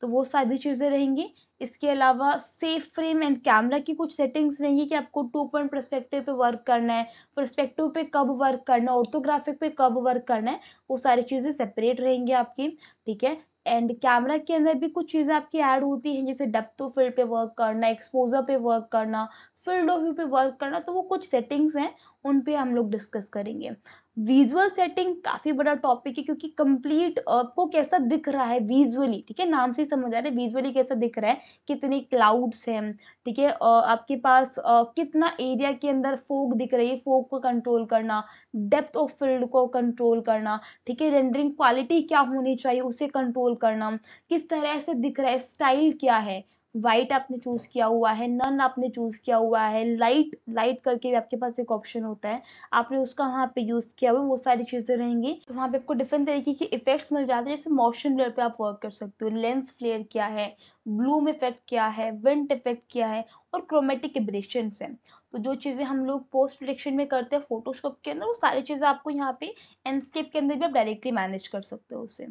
तो वो सारी चीजें रहेंगी। इसके अलावा सेफ फ्रेम एंड कैमरा की कुछ सेटिंग्स रहेंगी कि आपको 2 पॉइंट परस्पेक्टिव पे वर्क करना है, परस्पेक्टिव पे कब वर्क करना है, ऑर्थोग्राफिक पे कब वर्क करना है, वो सारी चीजें सेपरेट रहेंगी आपकी। ठीक है, एंड कैमरा के अंदर भी कुछ चीज़ें आपकी ऐड होती हैं, जैसे डेप्थ ऑफ फील्ड पे वर्क करना, एक्सपोजर पे वर्क करना, फील्ड ऑफ व्यू पे वर्क करना, तो वो कुछ सेटिंग्स हैं, उन पे हम लोग डिस्कस करेंगे। विजुअल सेटिंग काफ़ी बड़ा टॉपिक है, क्योंकि कंप्लीट आपको कैसा दिख रहा है विजुअली, ठीक है, नाम से ही समझ आ रहा है विजुअली कैसा दिख रहा है, कितने क्लाउड्स हैं, ठीक है, आपके पास कितना एरिया के अंदर फोग दिख रही है, फोग को कंट्रोल करना, डेप्थ ऑफ फील्ड को कंट्रोल करना, ठीक है, रेंडरिंग क्वालिटी क्या होनी चाहिए उसे कंट्रोल करना, किस तरह से दिख रहा है, स्टाइल क्या है, वाइट आपने चूज किया हुआ है, नन आपने चूज किया हुआ है, लाइट लाइट करके भी आपके पास एक ऑप्शन होता है, आपने उसका वहाँ पे यूज किया हुआ है, वो सारी चीजें रहेंगी। तो वहाँ पे आपको डिफरेंट तरीके के इफेक्ट्स मिल जाते हैं, जैसे मोशन ब्लर पे आप वर्क कर सकते हो, लेंस फ्लेयर क्या है, ब्लूम इफेक्ट क्या है, विंड इफेक्ट क्या है, और क्रोमेटिक एब्रेशंस है। तो जो चीजें हम लोग पोस्ट प्रोडक्शन में करते हैं फोटोशॉप के अंदर, वो सारी चीजें आपको यहाँ पे एंडस्केप के अंदर भी आप डायरेक्टली मैनेज कर सकते हो उसे।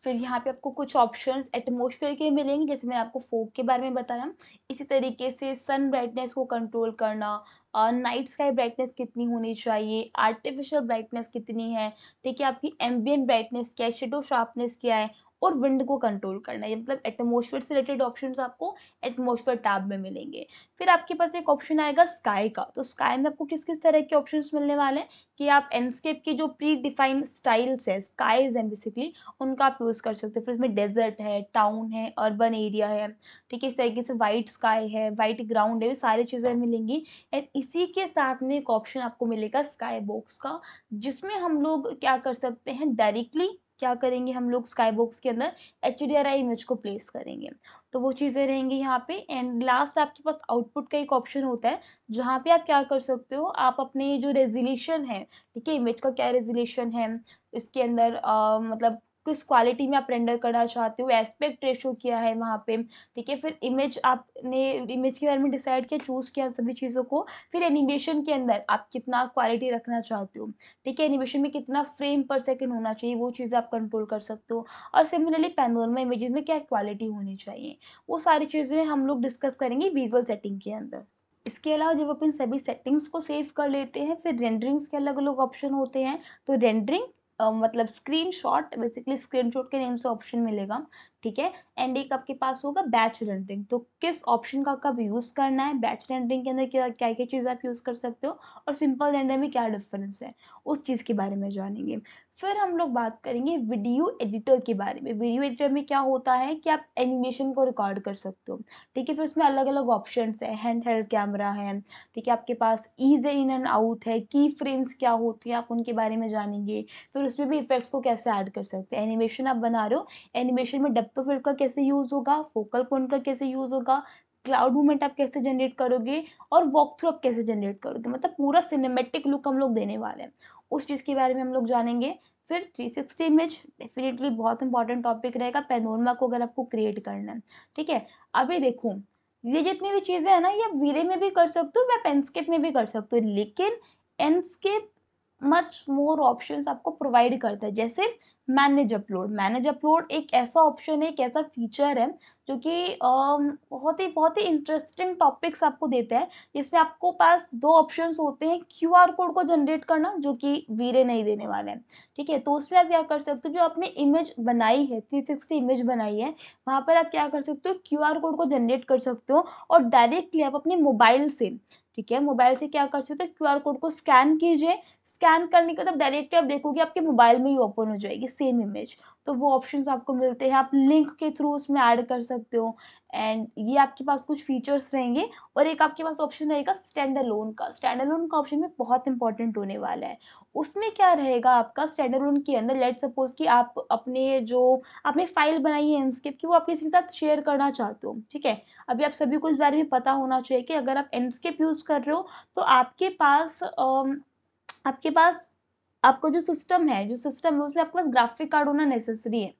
फिर यहाँ पे आपको कुछ ऑप्शंस एटमॉस्फेयर के मिलेंगे, जैसे मैंने आपको फोग के बारे में बताया। इसी तरीके से सन ब्राइटनेस को कंट्रोल करना, नाइट स्काई ब्राइटनेस कितनी होनी चाहिए, आर्टिफिशियल ब्राइटनेस कितनी है, ठीक है, आपकी एम्बियंट ब्राइटनेस क्या है, शेडो शार्पनेस क्या है, और विंड को कंट्रोल करना है। ये मतलब एटमॉस्फेयर से रिलेटेड ऑप्शंस आपको एटमॉस्फेयर टैब में मिलेंगे। फिर आपके पास एक ऑप्शन आएगा स्काई का, तो स्काई में आपको किस किस तरह के ऑप्शंस मिलने वाले हैं, कि आप एंडस्केप की जो प्री डिफाइंड स्टाइल्स है, स्काईज हैं बेसिकली, उनका आप यूज़ कर सकते हैं। फिर इसमें डेजर्ट है, टाउन है, अर्बन एरिया है, ठीक है, इस तरीके से वाइट स्काई है, वाइट ग्राउंड है, ये सारी चीज़ें मिलेंगी। एंड इसी के साथ में एक ऑप्शन आपको मिलेगा स्काई बॉक्स का, जिसमें हम लोग क्या कर सकते हैं, डायरेक्टली क्या करेंगे, हम लोग स्काई बॉक्स के अंदर HDRI इमेज को प्लेस करेंगे। तो वो चीज़ें रहेंगी यहाँ पे। एंड लास्ट आपके पास आउटपुट का एक ऑप्शन होता है, जहाँ पे आप क्या कर सकते हो, आप अपने जो रेजोल्यूशन है, ठीक है, इमेज का क्या रेजोल्यूशन है, इसके अंदर मतलब किस क्वालिटी में आप रेंडर करना चाहते हो, एस्पेक्ट रेशो क्या है वहाँ पे, ठीक है, फिर इमेज आपने इमेज के बारे में डिसाइड किया, चूज किया सभी चीज़ों को। फिर एनिमेशन के अंदर आप कितना क्वालिटी रखना चाहते हो, ठीक है, एनिमेशन में कितना फ्रेम पर सेकंड होना चाहिए, वो चीज़ें आप कंट्रोल कर सकते हो। और सिमिलरली पैनोरमा इमेजेस में क्या क्वालिटी होनी चाहिए, वो सारी चीज़ें हम लोग डिस्कस करेंगे विजुअल सेटिंग के अंदर। इसके अलावा जब अपन सभी सेटिंग्स को सेव कर लेते हैं, फिर रेंडरिंग्स के अलग अलग ऑप्शन होते हैं। तो रेंडरिंग मतलब स्क्रीनशॉट, बेसिकली स्क्रीनशॉट के नेम से ऑप्शन मिलेगा, ठीक है। एंड एक आपके पास होगा बैच रेंडरिंग, तो किस ऑप्शन का कब यूज़ करना है, बैच रेंडरिंग के अंदर क्या क्या क्या चीज़ आप यूज़ कर सकते हो, और सिंपल रेंडर में क्या डिफरेंस है, उस चीज़ के बारे में जानेंगे। फिर हम लोग बात करेंगे वीडियो एडिटर के बारे में। वीडियो एडिटर में क्या होता है कि आप एनिमेशन को रिकॉर्ड कर सकते हो, ठीक है। फिर उसमें अलग अलग ऑप्शंस है, हैंड हेल्ड कैमरा है, ठीक है, आपके पास ईज इन एंड आउट है, की फ्रेम्स क्या होती हैं आप उनके बारे में जानेंगे। फिर उसमें भी इफेक्ट्स को कैसे ऐड कर सकते हैं, एनिमेशन आप बना रहे हो, एनिमेशन में डेप्थ ऑफ फील्ड का कैसे यूज़ होगा, फोकल पॉइंट का कैसे यूज़ होगा, क्लाउड मूवमेंट आप कैसे जनरेट करोगे, और वॉक थ्रू आप कैसे जनरेट करोगे, मतलब पूरा सिनेमैटिक लुक हम लोग देने वाले हैं, उस चीज़ के बारे में हम लोग जानेंगे। फिर 360 इमेज डेफिनेटली बहुत इंपॉर्टेंट टॉपिक रहेगा, पैनोरमा को अगर आपको क्रिएट करना है, ठीक है। अभी देखो, ये जितनी भी चीज़ें हैं ना, ये आप वीरे में भी कर सकते हो या पेनस्केप में भी कर सकते हो, लेकिन एनस्केप मच मोर ऑप्शंस आपको प्रोवाइड करता है। जैसे मैनेज अपलोड एक ऐसा ऑप्शन है, एक ऐसा फीचर है जो कि बहुत ही इंटरेस्टिंग टॉपिक्स आपको देता है, जिसमें आपको पास दो ऑप्शंस होते हैं, क्यूआर कोड को जनरेट करना, जो कि वीरे नहीं देने वाले हैं, ठीक है। तो उसमें आप क्या कर सकते हो, जो आपने इमेज बनाई है, 360 इमेज बनाई है, वहाँ पर आप क्या कर सकते हो, क्यूआर कोड को जनरेट कर सकते हो, और डायरेक्टली आप अपने मोबाइल से, ठीक है, मोबाइल से क्या कर सकते हो, क्यूआर कोड को स्कैन कीजिए, स्कैन करने के बाद डायरेक्टली आप देखोगे आपके मोबाइल में ही ओपन हो जाएगी सेम इमेज। तो वो ऑप्शंस आपको मिलते हैं, आप लिंक के थ्रू उसमें ऐड कर सकते हो, एंड ये आपके पास कुछ फीचर्स रहेंगे। और एक आपके पास ऑप्शन रहेगा स्टैंड अलोन का। स्टैंड अलोन का ऑप्शन में बहुत इंपॉर्टेंट होने वाला है। उसमें क्या रहेगा, आपका स्टैंड अलोन के अंदर लेट्स सपोज कि आप अपने जो आपने फाइल बनाई है एंडस्केप की, वो आप किसी के साथ शेयर करना चाहते हो, ठीक है। अभी आप सभी को इस बारे में पता होना चाहिए कि अगर आप एंडस्केप यूज कर रहे हो, तो आपके पास आपका जो सिस्टम है उसमें आपके पास ग्राफिक कार्ड होना नेसेसरी है,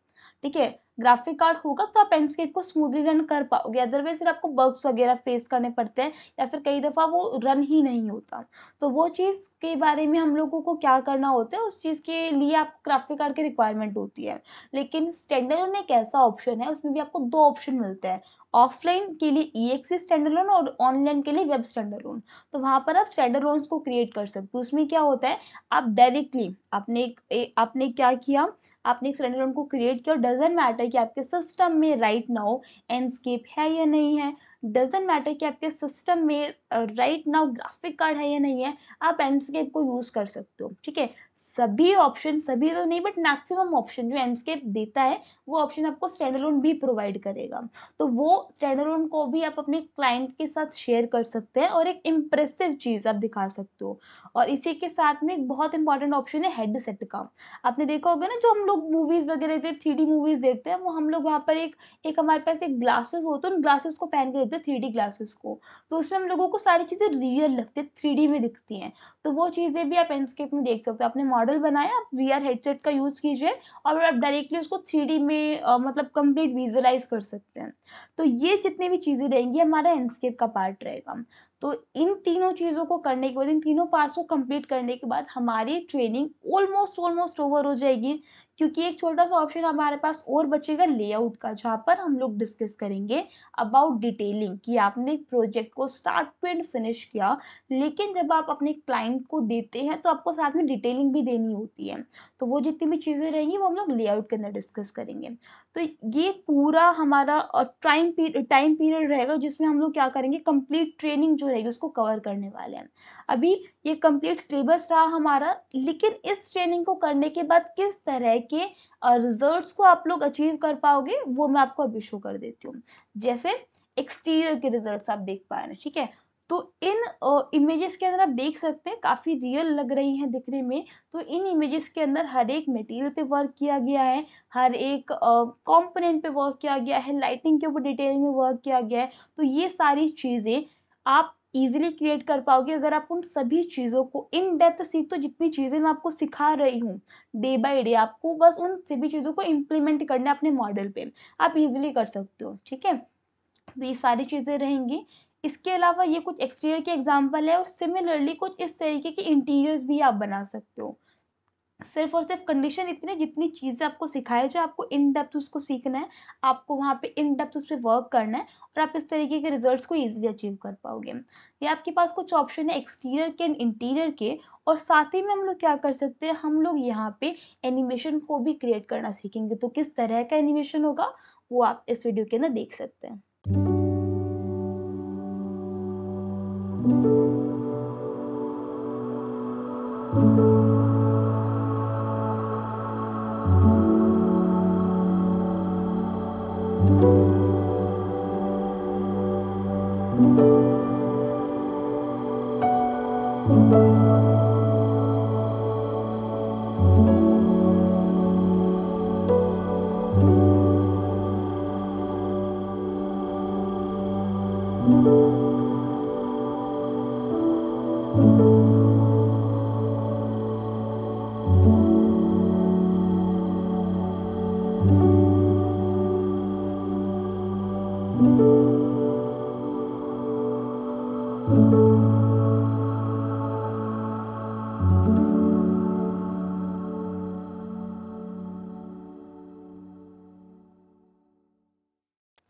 ठीक है। ग्राफिक कार्ड होगा तो आप एंडस्केप को स्मूथली रन कर पाओगे, अदरवाइज फिर आपको बग्स वगैरह फेस करने पड़ते हैं, या फिर कई दफ़ा वो रन ही नहीं होता। तो वो चीज़ के बारे में हम लोगों को क्या करना होता है, उस चीज़ के लिए आप ग्राफिक कार्ड की रिक्वायरमेंट होती है। लेकिन स्टैंडअलोन एक ऐसा ऑप्शन है, उसमें भी आपको दो ऑप्शन मिलते हैं, ऑफलाइन के लिए ईएक्सी स्टैंडअलोन और ऑनलाइन के लिए वेब स्टैंडअलोन। तो वहाँ पर आप स्टैंडअलोन्स को क्रिएट कर सकते हो। उसमें क्या होता है, आप डायरेक्टली आपने क्या किया, आपने एक स्टैंडअलोन को क्रिएट किया, और डजंट मैटर कि आपके सिस्टम में राइट नाउ एंडस्केप है या नहीं है, डजंट मैटर कि आपके सिस्टम में राइट नाउ ग्राफिक कार्ड है या नहीं है, आप एंडस्केप को यूज कर सकते हो, ठीक है। सभी ऑप्शन, सभी तो नहीं बट मैक्सिमम ऑप्शन जो एंडस्केप देता है, वो ऑप्शन आपको स्टैंडअलोन भी प्रोवाइड करेगा। तो वो स्टैंडअलोन को भी आप अपने क्लाइंट के साथ शेयर कर सकते हैं, और एक इम्प्रेसिव चीज़ आप दिखा सकते हो। और इसी के साथ में एक बहुत इंपॉर्टेंट ऑप्शन है हेडसेट का। आपने देखा होगा ना, जो हम लोग मूवीज वगैरह देखते हैं, 3D मूवीज देखते हैं, वो हम लोग वहाँ पर एक एक हमारे पास एक ग्लासेस होते हैं, उन ग्लासेस को पहन के देखते हैं, 3D ग्लासेस को। तो उसमें हम लोगों को सारी चीज़ें रियल लगती है, 3D में दिखती हैं। तो वो चीज़ें भी आप एंडस्केप में देख सकते हो। आपने मॉडल बनाया, आप वीआर हेडसेट का यूज़ कीजिए, और आप डायरेक्टली उसको 3D में मतलब कंप्लीट विजुअलाइज कर सकते हैं। तो ये जितनी भी चीज़ें रहेंगी, हमारा एंडस्केप का पार्ट रहेगा। तो इन तीनों चीज़ों को करने के बाद, इन तीनों पार्ट्स को कंप्लीट करने के बाद, हमारी ट्रेनिंग ऑलमोस्ट ऑलमोस्ट ओवर हो जाएगी, क्योंकि एक छोटा-सा ऑप्शन हमारे पास और बचेगा लेआउट का, जहाँ पर हम लोग डिस्कस करेंगे अबाउट डिटेलिंग, कि आपने एक प्रोजेक्ट को स्टार्ट टू एंड फिनिश किया, लेकिन जब आप अपने क्लाइंट को देते हैं, तो आपको साथ में डिटेलिंग भी देनी होती है। तो वो जितनी भी चीज़ें रहेंगी, वो हम लोग लेआउट के अंदर डिस्कस करेंगे। तो ये पूरा हमारा टाइम पीरियड रहेगा, जिसमें हम लोग क्या करेंगे, कंप्लीट ट्रेनिंग जो रहेगी उसको कवर करने वाले हैं। अभी ये कंप्लीट सिलेबस रहा हमारा, लेकिन इस ट्रेनिंग को करने के बाद किस तरह के रिजल्ट्स को आप लोग अचीव कर पाओगे, वो मैं आपको अभी शो कर देती हूँ। जैसे एक्सटीरियर के रिजल्ट्स आप देख पा रहे हैं, ठीक है। तो इन इमेजेस के अंदर आप देख सकते हैं, काफ़ी रियल लग रही हैं दिखने में। तो इन इमेजेस के अंदर हर एक मटेरियल पे वर्क किया गया है, हर एक कंपोनेंट पे वर्क किया गया है, लाइटिंग के ऊपर डिटेल में वर्क किया गया है। तो ये सारी चीज़ें आप ईज़िली क्रिएट कर पाओगे, अगर आप उन सभी चीज़ों को इन डेप्थ सीखो। जितनी चीज़ें मैं आपको सिखा रही हूँ डे बाय डे, आपको बस उन सभी चीज़ों को इम्प्लीमेंट करना है अपने मॉडल पे, आप ईज़िली कर सकते हो, ठीक है। तो ये सारी चीज़ें रहेंगी। इसके अलावा ये कुछ एक्सटीरियर के एग्जाम्पल है, और सिमिलरली कुछ इस तरीके के इंटीरियर्स भी आप बना सकते हो। सिर्फ और सिर्फ कंडीशन इतनी, जितनी चीज़ें आपको सिखाया जाए, आपको इन डेप्थ उसको सीखना है, आपको वहाँ पे इन डेप्थ उस पे वर्क करना है, और आप इस तरीके के रिजल्ट्स को ईज़िली अचीव कर पाओगे। ये आपके पास कुछ ऑप्शन है एक्सटीरियर के एंड इंटीरियर के, और साथ ही में हम लोग क्या कर सकते हैं, हम लोग यहाँ पे एनिमेशन को भी क्रिएट करना सीखेंगे। तो किस तरह का एनिमेशन होगा, वो आप इस वीडियो के अंदर देख सकते हैं।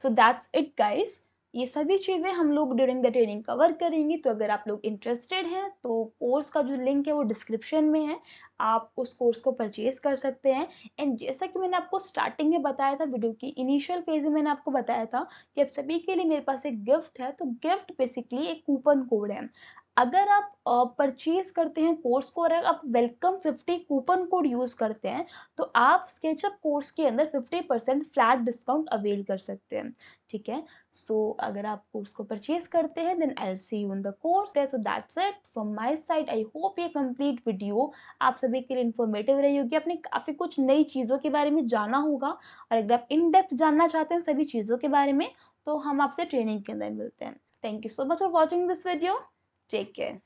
सो दैट्स इट गाइस, ये सभी चीज़ें हम लोग ड्यूरिंग द ट्रेनिंग कवर करेंगे। तो अगर आप लोग इंटरेस्टेड हैं तो कोर्स का जो लिंक है वो डिस्क्रिप्शन में है, आप उस कोर्स को परचेज कर सकते हैं। एंड जैसा कि मैंने आपको स्टार्टिंग में बताया था, वीडियो की इनिशियल पेज में मैंने आपको बताया था कि आप सभी के लिए मेरे पास एक गिफ्ट है। तो गिफ्ट बेसिकली एक कूपन कोड है। अगर आप परचेज करते हैं कोर्स को और अगर आप वेलकम 50 कूपन कोड यूज़ करते हैं तो आप स्केचअप कोर्स के अंदर 50% फ्लैट डिस्काउंट अवेल कर सकते हैं। ठीक है, सो अगर आप कोर्स को परचेज करते हैं then I will see you in the course. So that's it from my side. I hope ये कंप्लीट वीडियो आप सभी के लिए इन्फॉर्मेटिव रही होगी। आपने काफ़ी कुछ नई चीज़ों के बारे में जाना होगा और अगर आप इन डेप्थ जानना चाहते हैं सभी चीज़ों के बारे में तो हम आपसे ट्रेनिंग के अंदर मिलते हैं। Thank you so much for watching this video. Take care.